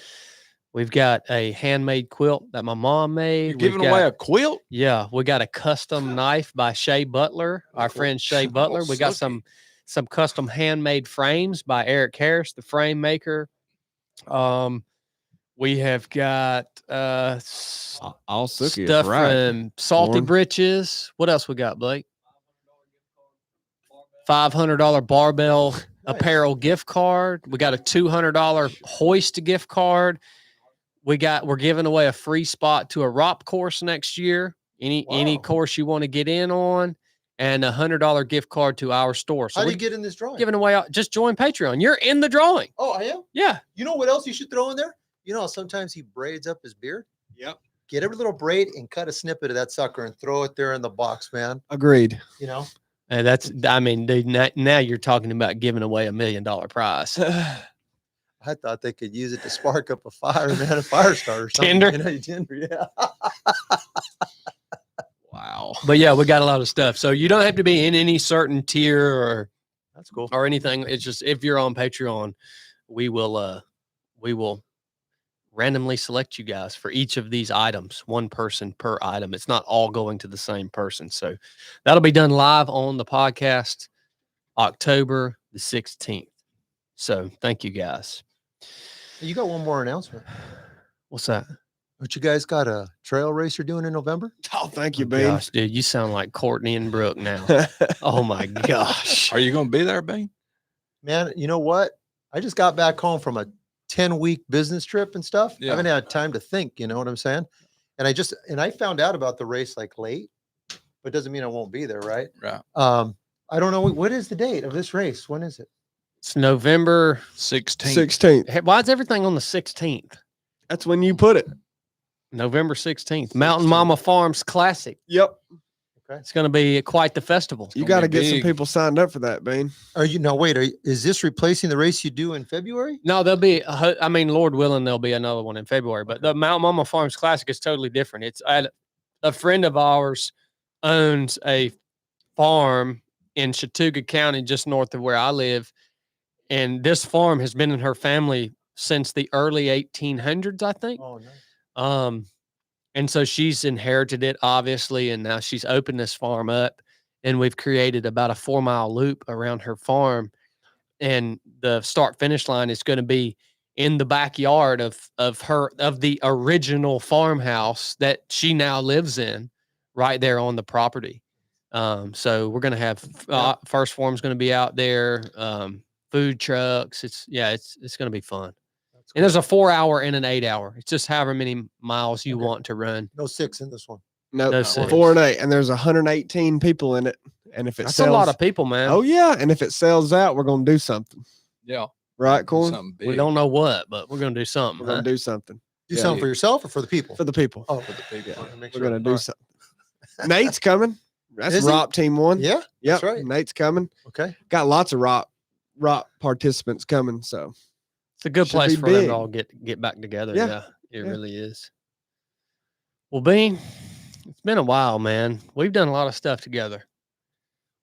We've got a handmade quilt that my mom made. You're We've giving away got- a quilt? Yeah, we got a custom knife by Shea Butler, our friend Shea Butler. We got slicky. some custom handmade frames by Eric Harris, the frame maker. We have got All Sookie is stuff right. from Salty Warm. Britches. What else we got, Blake? $500 barbell apparel gift card. We got a $200 hoist gift card. We're giving away a free spot to a ROP course next year. Any Wow. course you want to get in on, and a $100 gift card to our store. So How do we're you get in this drawing? giving away. Just join Patreon. You're in the drawing. Oh, I am. Yeah. You know what else you should throw in there? You know, how sometimes he braids up his beard. Yep. Get every little braid and cut a snippet of that sucker and throw it there in the box, man. Agreed. You know, And that's. I mean, dude. Now you're talking about giving away $1 million prize. I thought they could use it to spark up a fire, man, a fire starter. Or something. Tinder? You know, Tinder, yeah. Wow. But yeah, we got a lot of stuff. So you don't have to be in any certain tier That's cool. or anything. It's just if you're on Patreon, we will randomly select you guys for each of these items, one person per item. It's not all going to the same person. So that'll be done live on the podcast October the 16th. So thank you guys. You got one more announcement. What's that? Don't you guys got a trail race you're doing in November? Oh, thank you, Oh, Bean. gosh, dude, you sound like Courtney and Brooke now. Oh my gosh. Are you going to be there, Bean? Man, you know what? I just got back home from a 10-week business trip and stuff. I Yeah. haven't had time to think, you know what I'm saying? And I found out about the race like late, but doesn't mean I won't be there, right? Right. I don't know what is the date of this race. When is it? It's November. 16. 16th. Hey, why is everything on the 16th? That's when you put it. November 16th. Mountain Mama Farms Classic. Yep. It's going to be quite the festival. You gonna got to be get some big. people signed up for that, Bean. Is this replacing the race you do in February? No, there'll be, I mean, Lord willing, there'll be another one in February, but the Mountain Mama Farms Classic is totally different. It's a friend of ours owns a farm in Chattooga County, just north of where I live. And this farm has been in her family since the early 1800s, I think. Oh, no. And so she's inherited it, obviously, and now she's opened this farm up, and we've created about a 4-mile loop around her farm. And the start finish line is going to be in the backyard of the original farmhouse that she now lives in, right there on the property. So we're going to have first form's going to be out there, food trucks. It's going to be fun. And there's a 4-hour and an 8-hour. It's just however many miles you Okay. want to run. No 6 in this one. No, No no six. 4 and 8, and there's 118 people in it. And if it That's sells, a lot of people, man. oh yeah, and if it sells out, we're gonna do something, Yeah. right, Do Corn? something big. We don't know what, but we're going to do something. We're gonna huh? do something Do Yeah. something for yourself or for the people? for the people. Oh, for the big Yeah. one. wanted to make We're sure. gonna do All something. Nate's coming. That's Is he? ROP Team 1. Yeah. Yep, that's right. Nate's coming. Okay. Got lots of ROP participants coming. So It's a good Should place be for them big. to all get back together. Yeah. Yeah, it Yeah. really is. Well, Bean, it's been a while, man. We've done a lot of stuff together.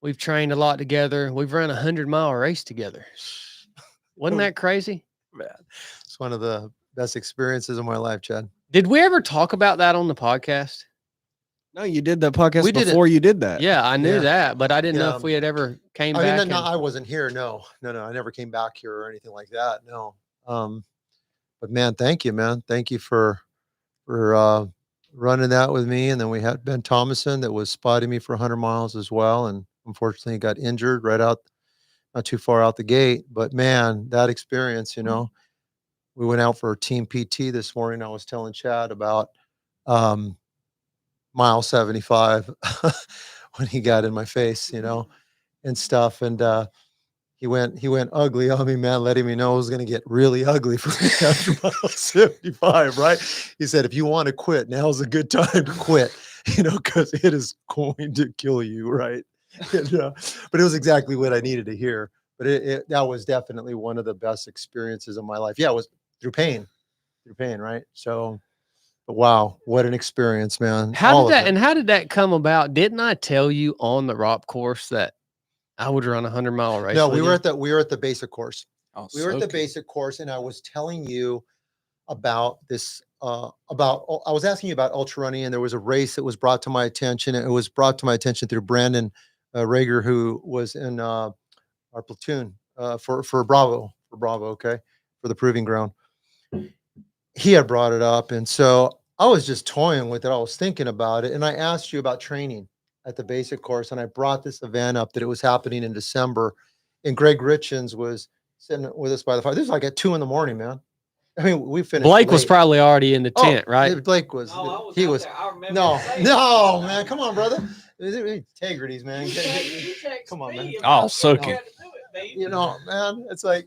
We've trained a lot together. We've run a 100-mile race together. Wasn't that crazy? Man, it's one of the best experiences of my life, Chad. Did we ever talk about that on the podcast? no, you did the podcast We did it. before you did that. Yeah, I knew Yeah. that, but I didn't know Yeah. if we had ever came I mean, back. no, and- I wasn't here. No, I never came back here or anything like that. No. But man, thank you, man. Thank you for running that with me. And then we had Ben Thomason that was spotting me for 100 miles as well. And unfortunately got injured right out, not too far out the gate. But man, that experience, we went out for a team PT this morning. I was telling Chad about mile 75 when he got in my face, and stuff. And he went ugly on me, man, letting me know it was going to get really ugly for me after mile 75, right? He said, if you want to quit, now's a good time to quit, because it is going to kill you, right? And, but it was exactly what I needed to hear. But that was definitely one of the best experiences of my life. Yeah, it was through pain, right? So, but wow, what an experience, man. How All did of that it. and how did that come about? Didn't I tell you on the ROP course that I would run a 100-mile race? No, with we you? were at the basic course. Oh, We were at the so cool. basic course, and I was telling you about this. I was asking you about ultra running, and there was a race that was brought to my attention. It was brought to my attention through Brandon Rager, who was in our platoon for Bravo, okay, for the Proving Ground. He had brought it up, and so I was just toying with it. I was thinking about it, and I asked you about training at the basic course, and I brought this event up that it was happening in December, and Greg Richens was sitting with us by the fire. This was like at 2 a.m, man. I mean, we finished. Blake was late. probably already in the Oh, tent, right? Blake was. He was. No, man, come on, brother. Integrities, man. Come on, man. Oh, soak it. Man, it's like,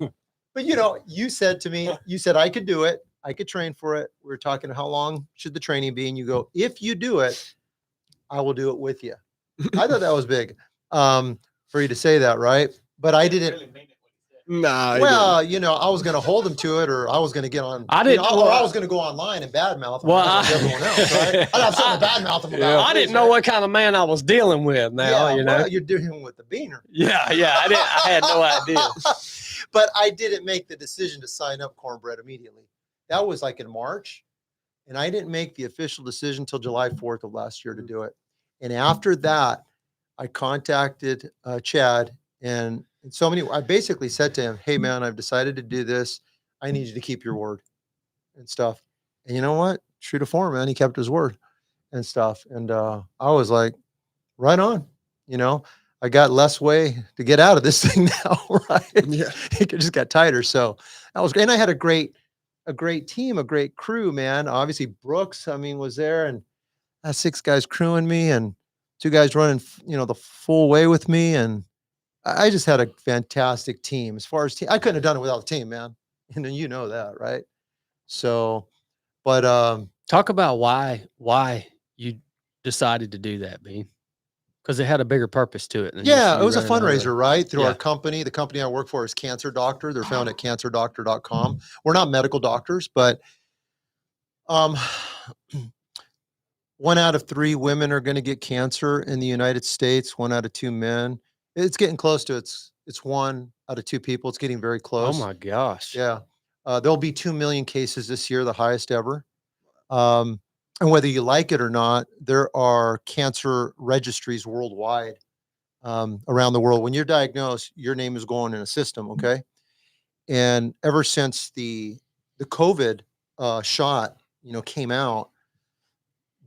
but you said to me, I could do it. I could train for it. We were talking how long should the training be, and you go, if you do it, I will do it with you. I thought that was big for you to say that, right? But I didn't. Nah. Well, I was going to hold him to it, or I was going to get on. I didn't- or I was going to go online and badmouth him Well, like everyone else, right? I'd have something to badmouth him about. I didn't know what kind of man I was dealing with now, Well, you're dealing with the beaner. Yeah, I had no idea. But I didn't make the decision to sign up Cornbread immediately. That was like in March. And I didn't make the official decision until July 4th of last year to do it. And after that, I contacted Chad and I basically said to him, hey, man, I've decided to do this. I need you to keep your word and stuff. And you know what? true to form, man. He kept his word and stuff. And I was like, right on. You know, I got less way to get out of this thing now, right? Yeah. It just got tighter. So that was great. And I had a great team, a great crew, man. Obviously, Brooks, I mean, was there, and I had 6 guys crewing me and 2 guys running, the full way with me. And I just had a fantastic team. As far as team, I couldn't have done it without the team, man. And then you know that, right? So, but Talk about why you decided to do that, Bean. Because it had a bigger purpose to it. Than just yeah, you it was a running a hurdle. fundraiser, right? Through Yeah. our company. The company I work for is Cancer Doctor. They're found at cancerdoctor.com. We're not medical doctors, but um 1 out of 3 women are going to get cancer in the United States, 1 out of 2 men. It's getting close to it's 1 out of 2 people. It's getting very Oh close. my gosh. Yeah. There'll be 2 million cases this year, the highest ever. And whether you like it or not, there are cancer registries worldwide, around the world. When you're diagnosed, your name is going in a system, okay? And ever since the COVID shot, came out,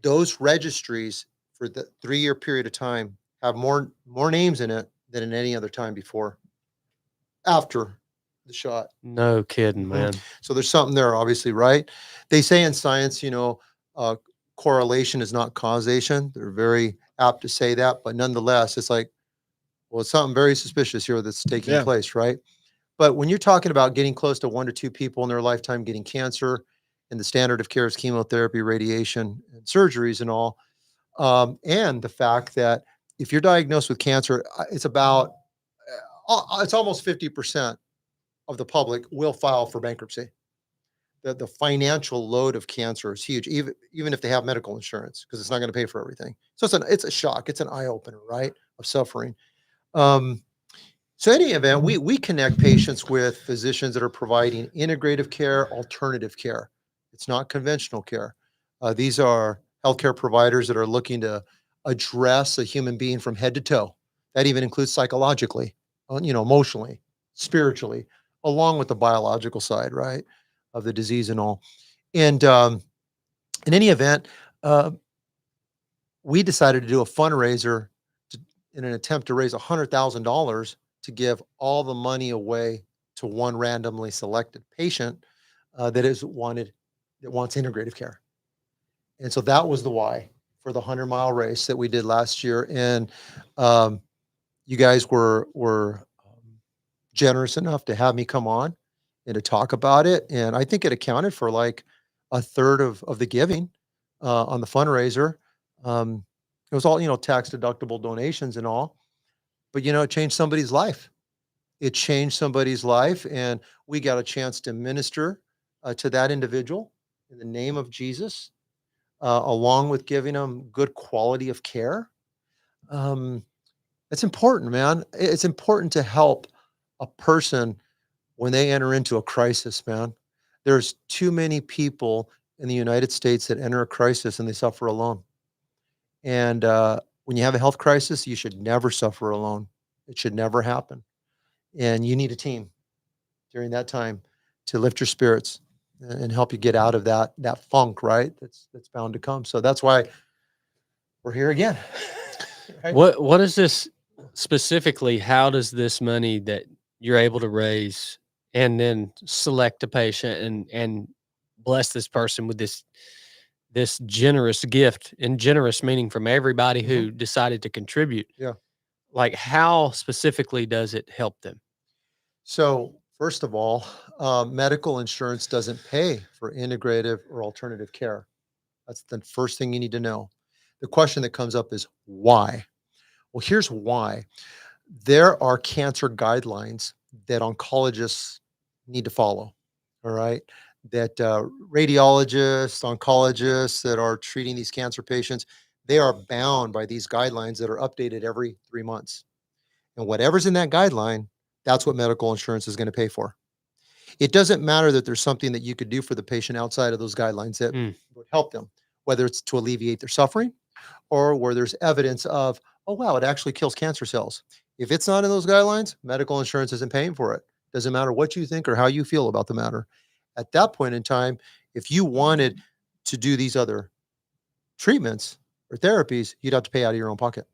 those registries for the 3-year period of time have more names in it than in any other time before. After the shot. No kidding, Mhm. man. So there's something there, obviously, right? They say in science, correlation is not causation. They're very apt to say that, but nonetheless, it's like, well, it's something very suspicious here that's taking Yeah. place, right? But when you're talking about getting close to 1 to 2 people in their lifetime getting cancer, and the standard of care is chemotherapy, radiation, and surgeries, and all, and the fact that if you're diagnosed with cancer, it's about, it's almost 50% of the public will file for bankruptcy. The financial load of cancer is huge, even if they have medical insurance, because it's not going to pay for everything. So it's a shock. It's an eye opener, right, of suffering. So any event, we connect patients with physicians that are providing integrative care, alternative care. It's not conventional care. These are healthcare providers that are looking to address a human being from head to toe. That even includes psychologically, emotionally, spiritually, along with the biological side, right, of the disease and all. And in any event, uh, we decided to do a fundraiser in an attempt to raise $100,000 to give all the money away to one randomly selected patient that wants integrative care. And so that was the why for the 100-mile race that we did last year. And you guys were generous enough to have me come on and to talk about it. And I think it accounted for like a third of the giving on the fundraiser. It was all, tax deductible donations and all, but it changed somebody's life. It changed somebody's life, and we got a chance to minister to that individual in the name of Jesus, along with giving them good quality of care. Um, it's important, man. It's important to help a person when they enter into a crisis, man. There's too many people in the United States that enter a crisis and they suffer alone. And when you have a health crisis, you should never suffer alone. It should never happen. And you need a team during that time to lift your spirits and help you get out of that funk, right? That's bound to come. So that's why we're here again. Right? What is this specifically? How does this money that you're able to raise and then select a patient and bless this person with this generous gift, and generous meaning from everybody who decided to contribute? Yeah. Like, how specifically does it help them? So first of all, medical insurance doesn't pay for integrative or alternative care. That's the first thing you need to know. The question that comes up is why? Well, here's why. There are cancer guidelines that oncologists need to follow. All right. That radiologists, oncologists that are treating these cancer patients, they are bound by these guidelines that are updated every 3 months. And whatever's in that guideline, that's what medical insurance is going to pay for. It doesn't matter that there's something that you could do for the patient outside of those guidelines that would help them, whether it's to alleviate their suffering or where there's evidence of, oh, wow, it actually kills cancer cells. If it's not in those guidelines, medical insurance isn't paying for it. Doesn't matter what you think or how you feel about the matter. At that point in time, if you wanted to do these other treatments or therapies, you'd have to pay out of your own pocket.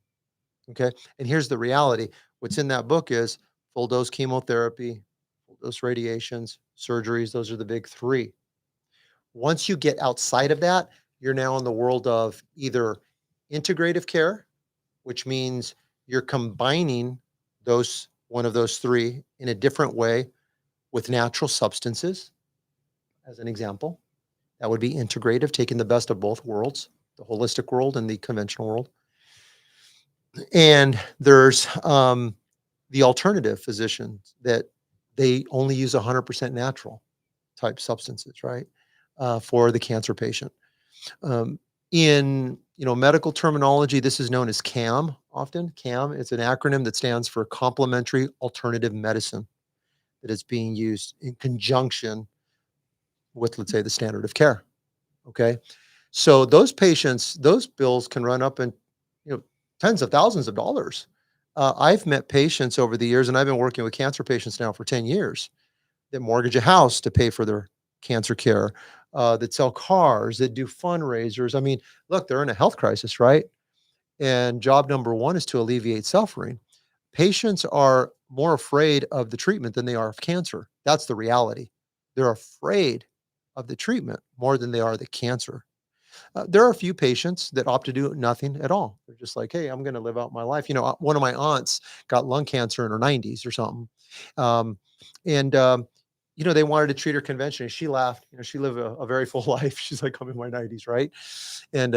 Okay. And here's the reality. What's in that book is full dose chemotherapy, full dose radiations, surgeries. Those are the big three. Once you get outside of that, you're now in the world of either integrative care, which means you're combining one of those three in a different way with natural substances. As an example, that would be integrative, taking the best of both worlds, the holistic world and the conventional world. And there's the alternative physicians that they only use 100% natural type substances, right? For the cancer patient. In medical terminology, this is known as CAM often. CAM is an acronym that stands for complementary alternative medicine, that is being used in conjunction with, let's say, the standard of care. Okay. So those patients, those bills can run up in tens of thousands of dollars. I've met patients over the years, and I've been working with cancer patients now for 10 years, that mortgage a house to pay for their cancer care, that sell cars, that do fundraisers. I mean, look, they're in a health crisis, right? And job number one is to alleviate suffering. Patients are more afraid of the treatment than they are of cancer. That's the reality. They're afraid of the treatment more than they are the cancer. There are a few patients that opt to do nothing at all. They're just like, hey, I'm going to live out my life. One of my aunts got lung cancer in her 90s or something. They wanted to treat her conventionally. She laughed. She lived a very full life. She's like, I'm in my 90s, right? And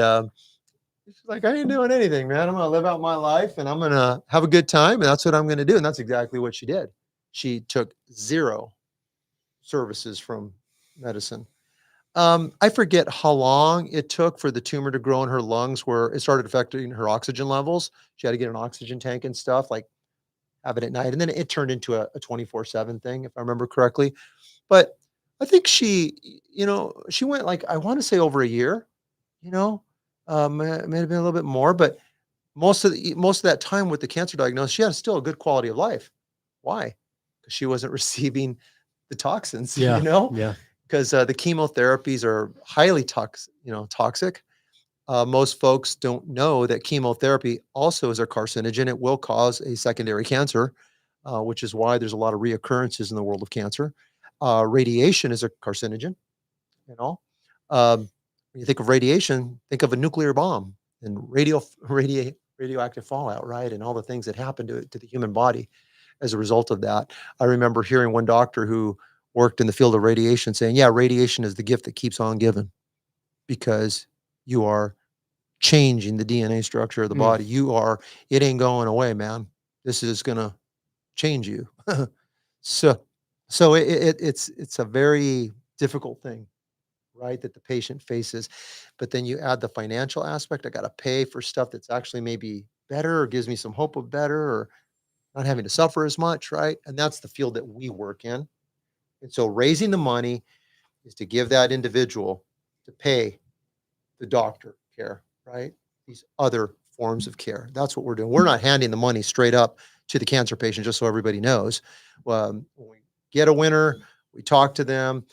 she's like, I ain't doing anything, man. I'm going to live out my life and I'm going to have a good time. And that's what I'm going to do. And that's exactly what she did. She took zero services from medicine. I forget how long it took for the tumor to grow in her lungs, where it started affecting her oxygen levels. She had to get an oxygen tank and stuff, like have it at night. And then it turned into a 24/7 thing, if I remember correctly. But I think she went, like, I want to say over a year, may have been a little bit more, but most of that time with the cancer diagnosis, she had still a good quality of life. Why? Because she wasn't receiving the toxins, Yeah. Yeah. because the chemotherapies are highly toxic. Most folks don't know that chemotherapy also is a carcinogen. It will cause a secondary cancer, which is why there's a lot of reoccurrences in the world of cancer. Radiation is a carcinogen. When you think of radiation, think of a nuclear bomb and radioactive fallout, right? And all the things that happen to the human body as a result of that. I remember hearing one doctor who worked in the field of radiation saying, yeah, radiation is the gift that keeps on giving, because you are changing the DNA structure of the body. It ain't going away, man. This is going to change you. So it's a very difficult thing, right, that the patient faces. But then you add the financial aspect. I got to pay for stuff that's actually maybe better, or gives me some hope of better, or not having to suffer as much, right? And that's the field that we work in. And so raising the money is to give that individual to pay the doctor care, right? These other forms of care. That's what we're doing. We're not handing the money straight up to the cancer patient, just so everybody knows. When we get a winner, we talk to them,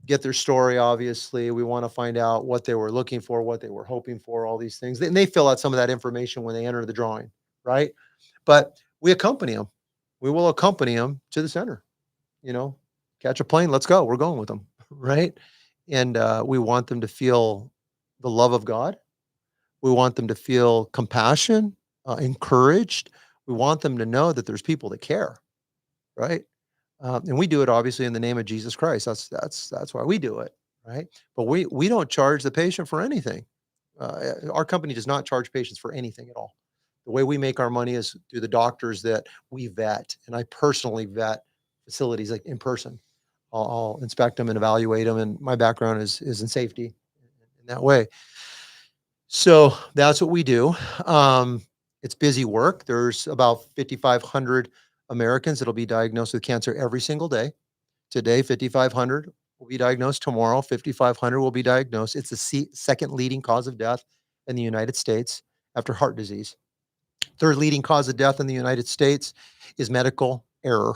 get their story, obviously. We want to find out what they were looking for, what they were hoping for, all these things. And they fill out some of that information when they enter the drawing, right? But we accompany them. We will accompany them to the center. Catch a plane, let's go. We're going with them, right? And we want them to feel the love of God. We want them to feel compassion, encouraged. We want them to know that there's people that care, right? And we do it obviously in the name of Jesus Christ. That's why we do it, right? But we don't charge the patient for anything. Our company does not charge patients for anything at all. The way we make our money is through the doctors that we vet, and I personally vet facilities, like in person. I'll inspect them and evaluate them, and my background is in safety in that way. So that's what we do. It's busy work. There's about 5,500 Americans that'll be diagnosed with cancer every single day. Today, 5,500 will be diagnosed. Tomorrow, 5,500 will be diagnosed. It's the second leading cause of death in the United States after heart disease. Third leading cause of death in the United States is medical error.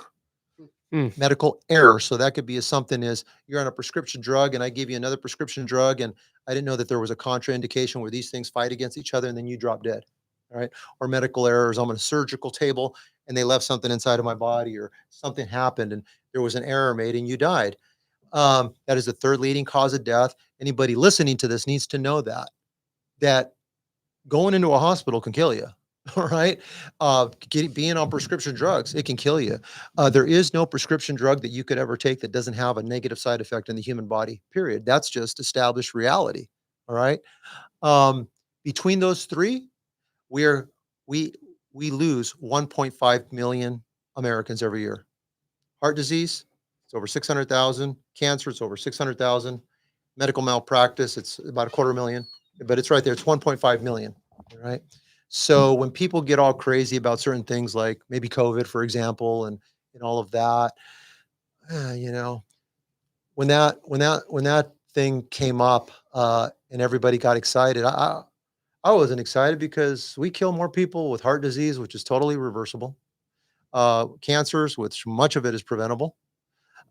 Medical error. So that could be something is you're on a prescription drug and I give you another prescription drug and I didn't know that there was a contraindication where these things fight against each other and then you drop dead. All right. Or medical errors. I'm on a surgical table and they left something inside of my body or something happened and there was an error made and you died. That is the third leading cause of death. Anybody listening to this needs to know that going into a hospital can kill you. All right. Being on prescription drugs, it can kill you. There is no prescription drug that you could ever take that doesn't have a negative side effect in the human body, period. That's just established reality. All right. Between those three, we lose 1.5 million Americans every year. Heart disease, it's over 600,000. Cancer, it's over 600,000. Medical malpractice, it's about 250,000, but it's right there. It's 1.5 million. All right. So when people get all crazy about certain things like maybe COVID, for example, and all of that, you know, when that thing came up and everybody got excited, I wasn't excited because we kill more people with heart disease, which is totally reversible, cancers, which much of it is preventable,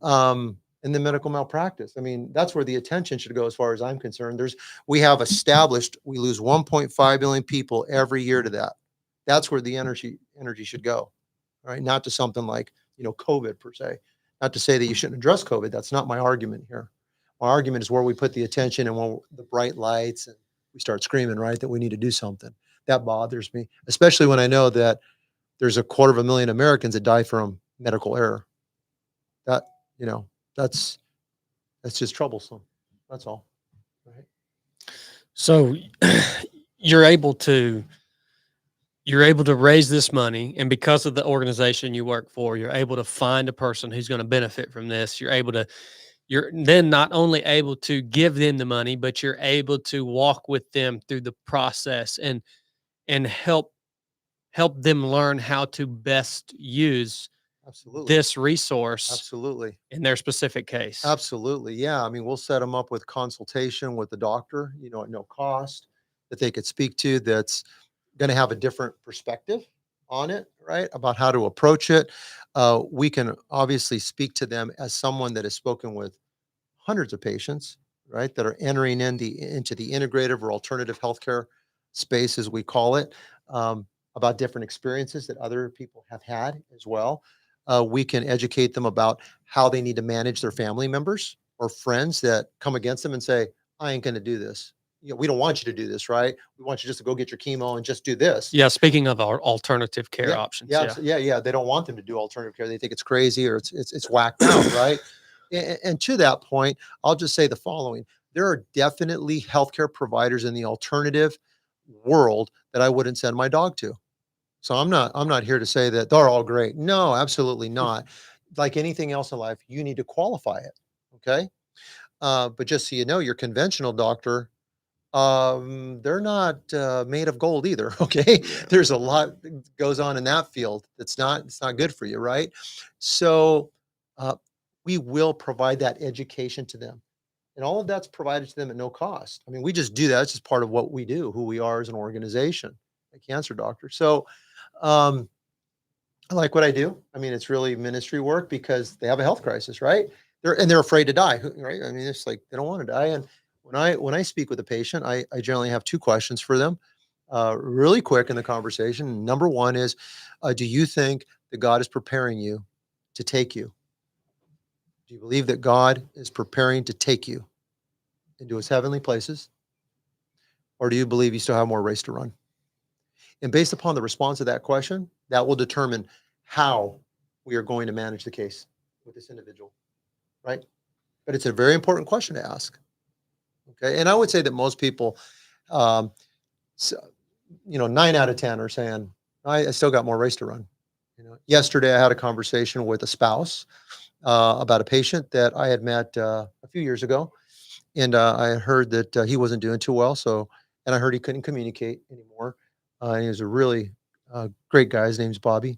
and then medical malpractice. I mean, that's where the attention should go as far as I'm concerned. We have established we lose 1.5 million people every year to that. That's where the energy should go, right? Not to something like, COVID per se. Not to say that you shouldn't address COVID. That's not my argument here. My argument is where we put the attention and when the bright lights and we start screaming, right, that we need to do something. That bothers me, especially when I know that there's 250,000 Americans that die from medical error. That, that's just troublesome. That's all. Right. So you're able to raise this money, and because of the organization you work for, you're able to find a person who's going to benefit from this. You're then not only able to give them the money, but you're able to walk with them through the process and help them learn how to best use Absolutely. this resource Absolutely. in their specific case. Absolutely. Yeah. I mean, we'll set them up with consultation with the doctor, at no cost that they could speak to that's going to have a different perspective on it, right? About how to approach it. We can obviously speak to them as someone that has spoken with hundreds of patients, right? That are entering into the integrative or alternative healthcare space, as we call it, about different experiences that other people have had as well. We can educate them about how they need to manage their family members or friends that come against them and say, I ain't going to do this. We don't want you to do this, right? We want you just to go get your chemo and just do this. Yeah. Speaking of our alternative care options. Yeah. They don't want them to do alternative care. They think it's crazy or it's whacked out, right? And to that point, I'll just say the following. There are definitely healthcare providers in the alternative world that I wouldn't send my dog to. So I'm not here to say that they're all great. No, absolutely not. Like anything else in life, you need to qualify it. Okay. But just so you know, your conventional doctor, they're not made of gold either. Okay. Yeah. There's a lot that goes on in that field it's not good for you, right? So we will provide that education to them. And all of that's provided to them at no cost. I mean, we just do that. It's just part of what we do, who we are as an organization, a cancer doctor. So I like what I do. I mean, it's really ministry work because they have a health crisis, right? They're afraid to die, right? I mean, it's like they don't want to die. And when I speak with a patient, I generally have two questions for them, really quick in the conversation. Number one is, do you think that God is preparing you to take you? Do you believe that God is preparing to take you into his heavenly places? Or do you believe you still have more race to run? And based upon the response to that question, that will determine how we are going to manage the case with this individual, right? But it's a very important question to ask. Okay. And I would say that most people, 9 out of 10 are saying, I still got more race to run. Yesterday I had a conversation with a spouse about a patient that I had met a few years ago. And I heard that he wasn't doing too well. And I heard he couldn't communicate anymore. He was a really great guy. His name's Bobby.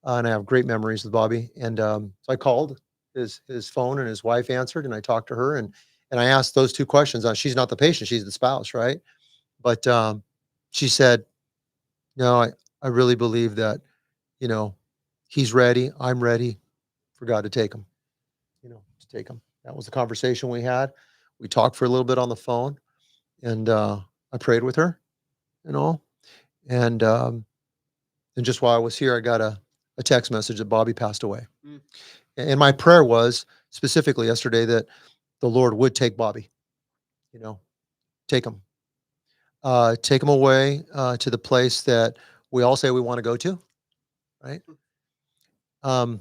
And I have great memories with Bobby. And so I called his phone and his wife answered and I talked to her and I asked those two questions. She's not the patient, she's the spouse, right? But she said, no, I really believe that, he's ready. I'm ready for God to take them, to take them. That was the conversation we had. We talked for a little bit on the phone, and I prayed with her and all. And just while I was here, I got a text message that Bobby passed away. Mm. And my prayer was specifically yesterday that the Lord would take Bobby, take him. Take him away to the place that we all say we want to go to, right? But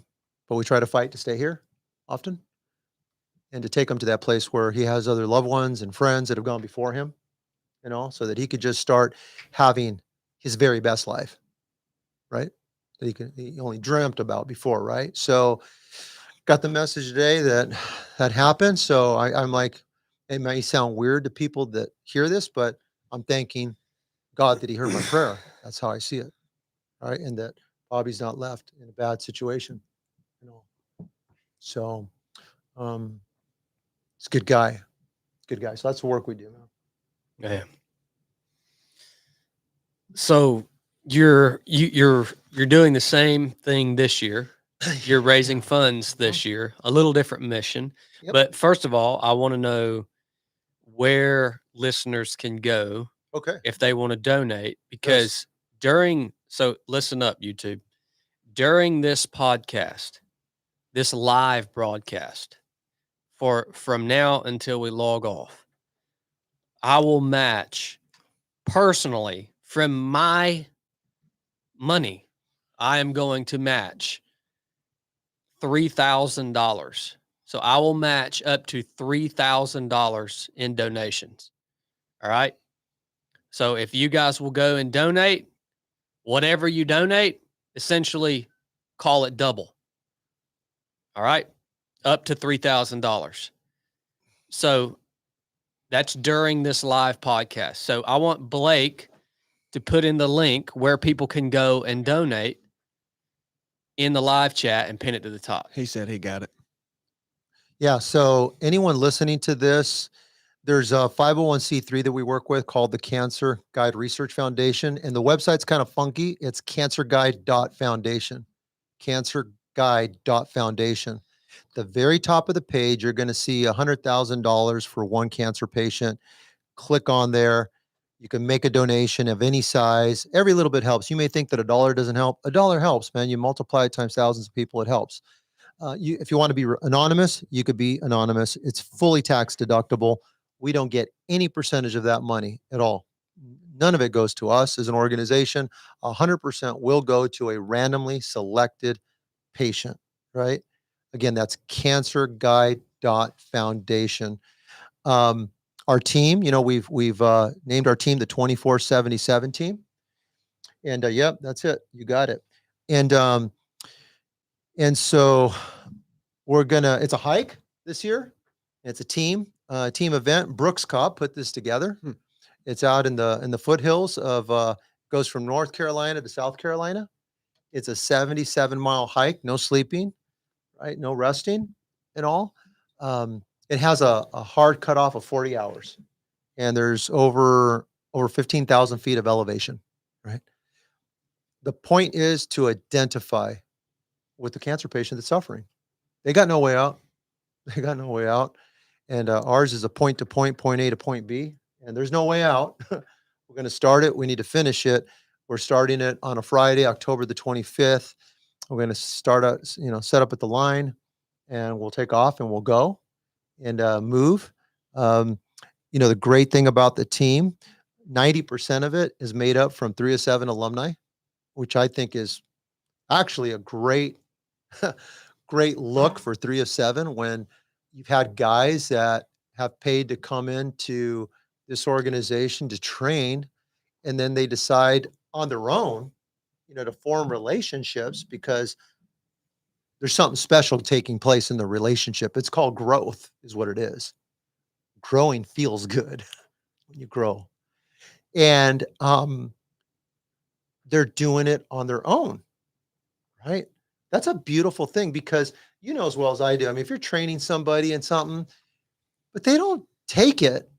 we try to fight to stay here often, and to take him to that place where he has other loved ones and friends that have gone before him, so that he could just start having his very best life, right? That he only dreamt about before, right? So got the message today that happened. So I'm like, it may sound weird to people that hear this, but I'm thanking God that he heard my prayer. That's how I see it. All right. And that Bobby's not left in a bad situation. So it's a good guy. Good guy. So that's the work we do now. Yeah. So you're doing the same thing this year. You're raising funds this year, a little different mission. Yep. But first of all, I want to know where listeners can go Okay. if they want to donate, because so listen up, YouTube. During this podcast, this live broadcast, from now until we log off, I will match personally from my money. I am going to match $3,000. So I will match up to $3,000 in donations. All right. So if you guys will go and donate, whatever you donate, essentially call it double. All right. Up to $3,000. So that's during this live podcast. So I want Blake to put in the link where people can go and donate in the live chat and pin it to the top. He said he got it. Yeah. So anyone listening to this, there's a 501c3 that we work with called the Cancer Guide Research Foundation. And the website's kind of funky. It's cancerguide.foundation. Cancerguide.foundation. The very top of the page, you're going to see $100,000 for one cancer patient. Click on there. You can make a donation of any size. Every little bit helps. You may think that $1 doesn't help. $1 helps, man. You multiply it times thousands of people, it helps. If you want to be anonymous, you could be anonymous. It's fully tax deductible. We don't get any percentage of that money at all. None of it goes to us as an organization. 100% will go to a randomly selected patient, right? Again, that's cancerguide.foundation. Our team, we've named our team the 2477 team. And yep, that's it. You got it. And so it's a hike this year. It's a team event. Brooks Cobb put this together. It's out in the foothills of, goes from North Carolina to South Carolina. It's a 77-mile hike, no sleeping, right? No resting at all. It has a hard cutoff of 40 hours, and there's over 15,000 feet of elevation, right? The point is to identify with the cancer patient that's suffering. They got no way out. And ours is a point to point, point A to point B, and there's no way out. We're going to start it. We need to finish it. We're starting it on a Friday, October the 25th. We're going to start out, set up at the line, and we'll take off and we'll go and move. The great thing about the team, 90% of it is made up from 307 alumni, which I think is actually a great look for 307 when you've had guys that have paid to come into this organization to train, and then they decide on their own, to form relationships because there's something special taking place in the relationship. It's called growth, is what it is. Growing feels good when you grow. And they're doing it on their own, right? That's a beautiful thing because you know as well as I do. I mean, if you're training somebody in something, but they don't take it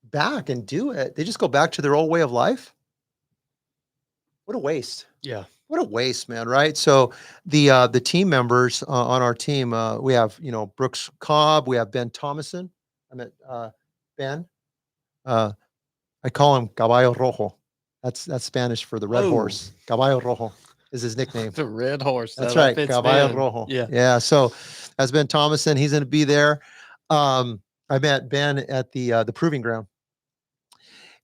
back and do it, they just go back to their old way of life. What a waste. Yeah. what a waste, man. Right. So the team members on our team, we have, Brooks Cobb, we have Ben Thomason. I met Ben. Uh, I call him Caballo Rojo. That's Spanish for the red Oh. horse. Caballo Rojo is his nickname. The red horse. That's that right. fits Caballo Ben. Rojo. Yeah. Yeah. So that's Ben Thomason. He's going to be there. I met Ben at the proving ground.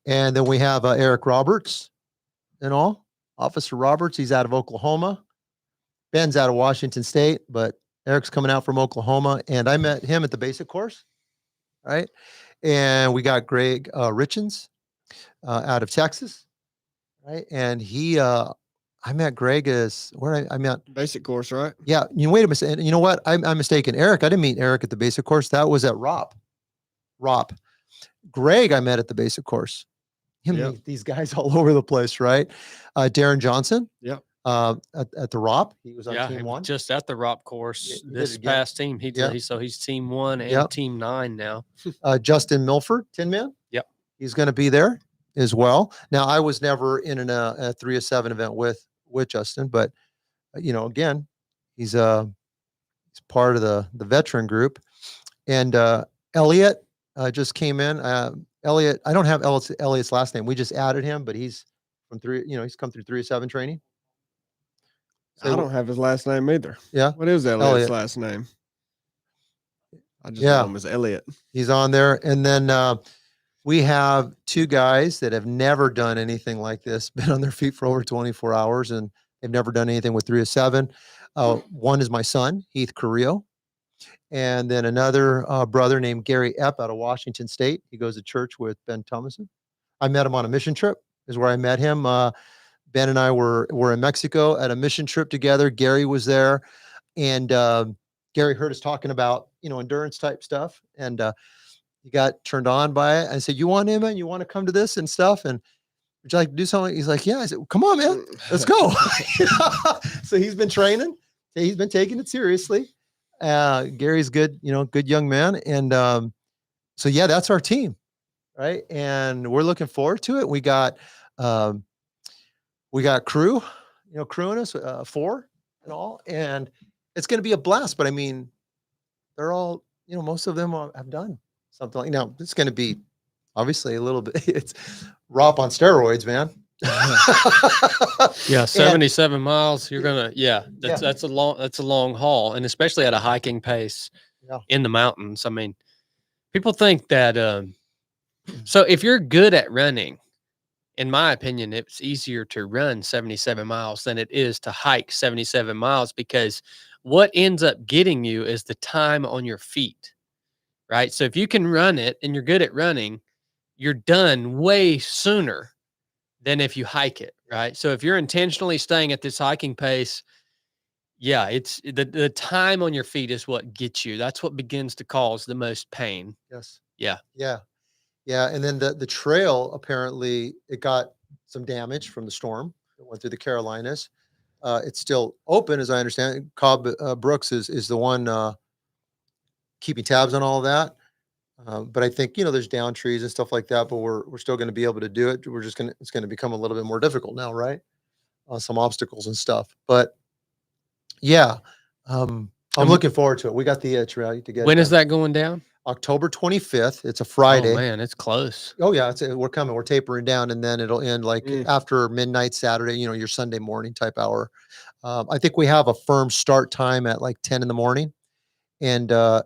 And then we have Eric Roberts and all. Officer Roberts. He's out of Oklahoma. Ben's out of Washington State, but Eric's coming out from Oklahoma. And I met him at the basic course. Right. And we got Greg Richens out of Texas. Right. And I met Greg I met. Basic course, right? Yeah. Wait a minute. And you know what? I'm mistaken. Eric, I didn't meet Eric at the basic course. That was at ROP. Greg, I met at the basic course. Yep. These guys all over the place, right? Darren Johnson. Yep. At the ROP, he was on Yeah, team he was one. just at the ROP course He did this it again. past team. Yeah. So he's team 1 and Yep. team 9 now. Justin Milford, Tin Man. Yep. He's going to be there as well. Now, I was never in a 307 event with Justin, but again, he's part of the veteran group. And Elliot just came in. Elliot, I don't have Elliot's last name. We just added him, but he's from he's come through 307 training. I don't have his last name either. Yeah. What is Elliot's Elliot. last name? I just Yeah. know him as Elliot. He's on there. And then we have two guys that have never done anything like this, been on their feet for over 24 hours, and they've never done anything with 307. One is my son, Heath Carrillo. And then another brother named Gary Epp out of Washington State. He goes to church with Ben Thomason. I met him on a mission trip, is where I met him. Ben and I were in Mexico at a mission trip together. Gary was there. And Gary heard us talking about, endurance type stuff. And he got turned on by it. I said, you want him, man? You want to come to this and stuff? And would you like to do something? He's like, yeah. I said, come on, man, let's go. So he's been training. He's been taking it seriously. Gary's good, good young man. And so, yeah, that's our team. Right. And we're looking forward to it. We got crew, crewing us, 4 and all, and it's going to be a blast. But I mean, they're all, most of them have done something like, now it's going to be obviously a little bit, it's ROP on steroids, man. Yeah, 77 miles. You're gonna, Yeah. that's a long haul, and especially at a hiking pace Yeah. in the mountains. I mean, people think that. So if you're good at running, in my opinion, it's easier to run 77 miles than it is to hike 77 miles, because what ends up getting you is the time on your feet, right? So if you can run it and you're good at running, you're done way sooner than if you hike it, right? So if you're intentionally staying at this hiking pace, yeah, it's the time on your feet is what gets you. That's what begins to cause the most pain. Yes. Yeah. Yeah. Yeah. And then the trail, apparently it got some damage from the storm. It went through the Carolinas. It's still open, as I understand it. Cobb Brooks is the one keeping tabs on all of that. But I think, there's down trees and stuff like that, but we're still going to be able to do it. It's going to become a little bit more difficult now, right? Some obstacles and stuff, but yeah, I'm looking forward to it. We got the trail to get. When is that going down? October 25th. It's a Friday. Oh man, it's close. Oh yeah, we're coming. We're tapering down, and then it'll end like after midnight Saturday. Your Sunday morning type hour. I think we have a firm start time at like 10 in the morning, and a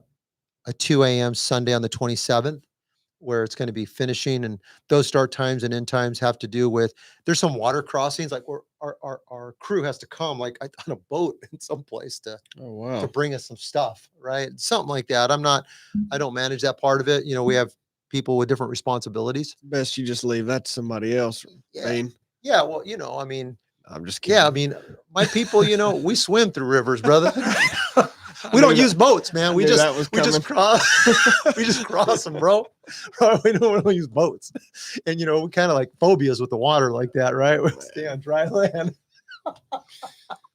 2 a.m. Sunday on the 27th, where it's going to be finishing. And those start times and end times have to do with, there's some water crossings, like where our crew has to come like on a boat in some place to bring us some stuff, right? Something like that. I don't manage that part of it. We have people with different responsibilities. Best you just leave that to somebody else. Yeah. Yeah. Well, I mean, I'm just kidding. yeah, I mean, my people, we swim through rivers, brother. We don't use boats, man. We just cross them, bro. We don't use boats. And we kind of like phobias with the water like that, right? We stay on dry land.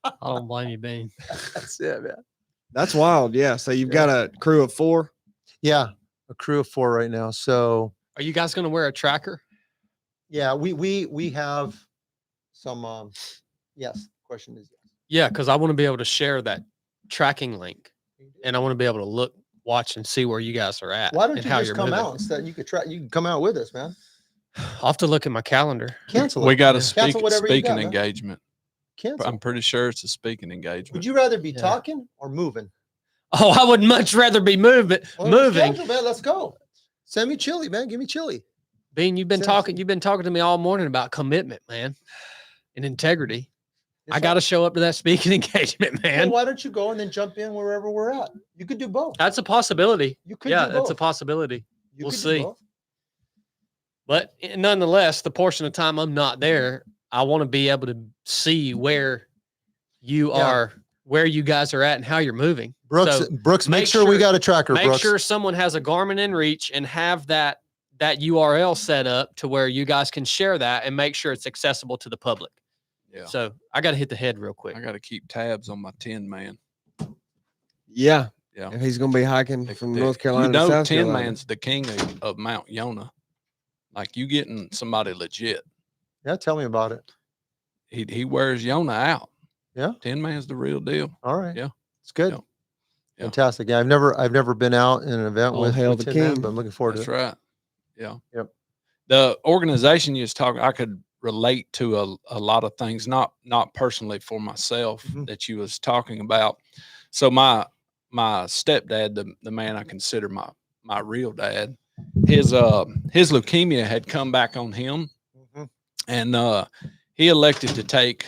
I don't blame you, Bean. That's it, man. That's wild. Yeah. So you've got a crew of 4. Yeah, a crew of 4 right now. So Are you guys going to wear a tracker? yeah, we have some yes, question is yes. Yeah, because I want to be able to share that tracking link, and I want to be able to look, watch, and see where you guys are at. Why don't and you how just you're come moving. out instead? You can come out with us, man. I'll have to look at my calendar. Cancel We it. got a Yeah. Cancel whatever you speaking got, man. engagement. Cancel. I'm pretty sure it's a speaking engagement. Would you rather be Yeah. talking or moving? Oh, I would much rather be moving. Well, moving. schedule, man. Let's go. Send me chili, man. Give me chili. Bean, you've been Send- talking. You've been talking to me all morning about commitment, man, and integrity. Yes, I got to show up to that speaking engagement, Well, man. why don't you go and then jump in wherever we're at? You could do both. That's a possibility. You could Yeah, do that's a both. possibility. You we'll could see. do both. But nonetheless, the portion of time I'm not there, I want to be able to see where you Yeah. are, where you guys are at, and how you're moving. Brooks, So Brooks, make make sure we sure- got a tracker, make Brooks. sure someone has a Garmin in reach and have that URL set up to where you guys can share that and make sure it's accessible to the public. Yeah. So I got to hit the head real quick. I got to keep tabs on my 10 man. Yeah. Yeah. If he's going to be hiking from North Carolina You know, to South 10 Carolina. man's the king of Mount Yona. Like you getting somebody legit. Yeah, tell me about it. He wears Yona out. Yeah. 10 man's the real deal. All right. Yeah. It's good. Yeah. Yeah. Fantastic. Yeah, I've never been out in an event All with, hail with the 10 man, king. but I'm looking forward That's to it. right. Yeah. Yep. The organization you was talking, I could relate to a lot of things, not personally for myself Mhm. that you was talking about. So my stepdad, the man I consider my real dad, his leukemia had come back on him, Mhm. and he elected to take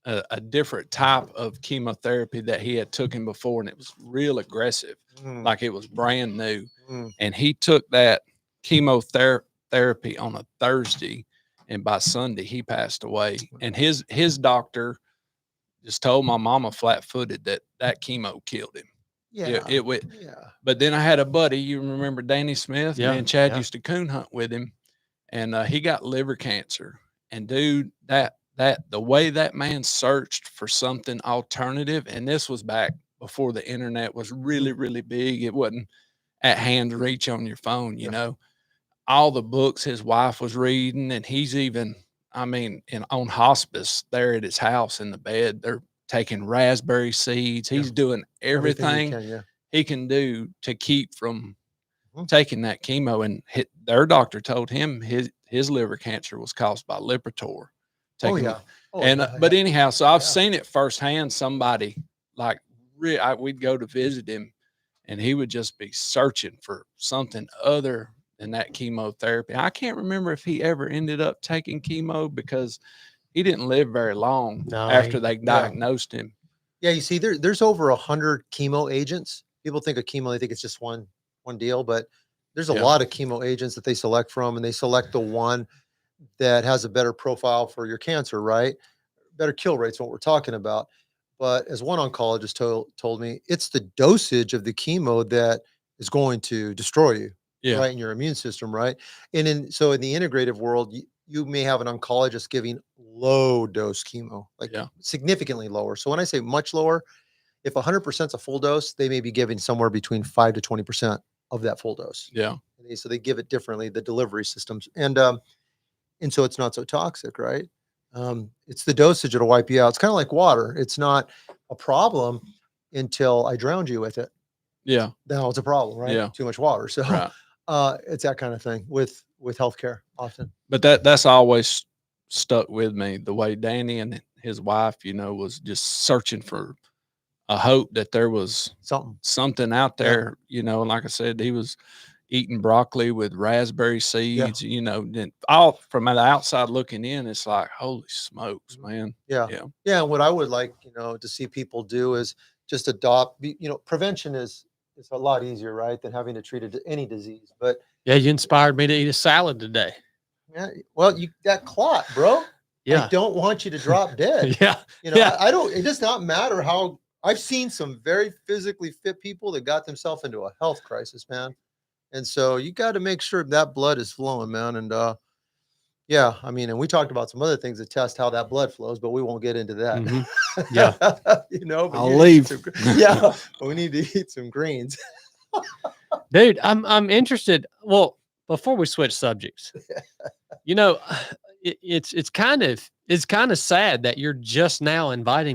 a different type of chemotherapy that he had taken before, and it was real aggressive, Mm, like it was brand new. mm. And he took that chemotherapy on a Thursday, and by Sunday he passed away. And his doctor just told my mama flat-footed that chemo killed him. Yeah. It went. Yeah. But then I had a buddy, you remember Danny Smith? Yeah, Me and Chad yeah. used to coon hunt with him, and he got liver cancer. And dude, that the way that man searched for something alternative, and this was back before the internet was really, really big. It wasn't at hand reach on your phone, you Yeah. know. All the books his wife was reading, and he's even, I mean, on hospice there at his house in the bed, they're taking raspberry seeds. He's doing everything he can do to keep from Mhm. taking that chemo. And their doctor told him his liver cancer was caused by Lipitor. Oh, Taking yeah. Oh, and yeah, but yeah. anyhow, so I've Yeah. seen it firsthand. Somebody like we'd go to visit him, and he would just be searching for something other than that chemotherapy. I can't remember if he ever ended up taking chemo because he didn't live very long No, after he- they diagnosed him. Yeah, you see, there's over 100 chemo agents. People think of chemo, they think it's just one deal, but there's a Yeah. lot of chemo agents that they select from, and they select the one that has a better profile for your cancer, right? Better kill rates, what we're talking about. But as one oncologist told me, it's the dosage of the chemo that is going to destroy you, Yeah. right, in your immune system, right? And so in the integrative world, you may have an oncologist giving low dose chemo, like Yeah. significantly lower. So when I say much lower, if 100% is a full dose, they may be giving somewhere between 5 to 20% of that full dose. Yeah. So they give it differently, the delivery systems, and so it's not so toxic, right? It's the dosage that'll wipe you out. It's kind of like water. It's not a problem until I drowned you with it. Yeah. Now it's a problem, right? Yeah. Too much water. So Right. it's that kind of thing with healthcare often. But that's always stuck with me, the way Danny and his wife, you know, was just searching for a hope that there was something out Yeah. there, you know. And like I said, he was eating broccoli with raspberry seeds, you know, and all from the outside looking in, it's like, holy smokes, man. Yeah. Yeah. Yeah. And what I would like, to see people do is just adopt, prevention is a lot easier, right, than having to treat any disease. But Yeah, you inspired me to eat a salad today. yeah, well, that clot, bro. Yeah. I don't want you to drop dead. Yeah. Yeah. I don't, it does not matter how. I've seen some very physically fit people that got themselves into a health crisis, man. And so you got to make sure that blood is flowing, man. And yeah, I mean, and we talked about some other things that test how that blood flows, but we won't get into that. Mhm. Yeah. But I'll you need leave. some yeah, but we need to eat some greens. Dude, I'm interested. Well, before we switch subjects, it's it's kind of sad that you're just now inviting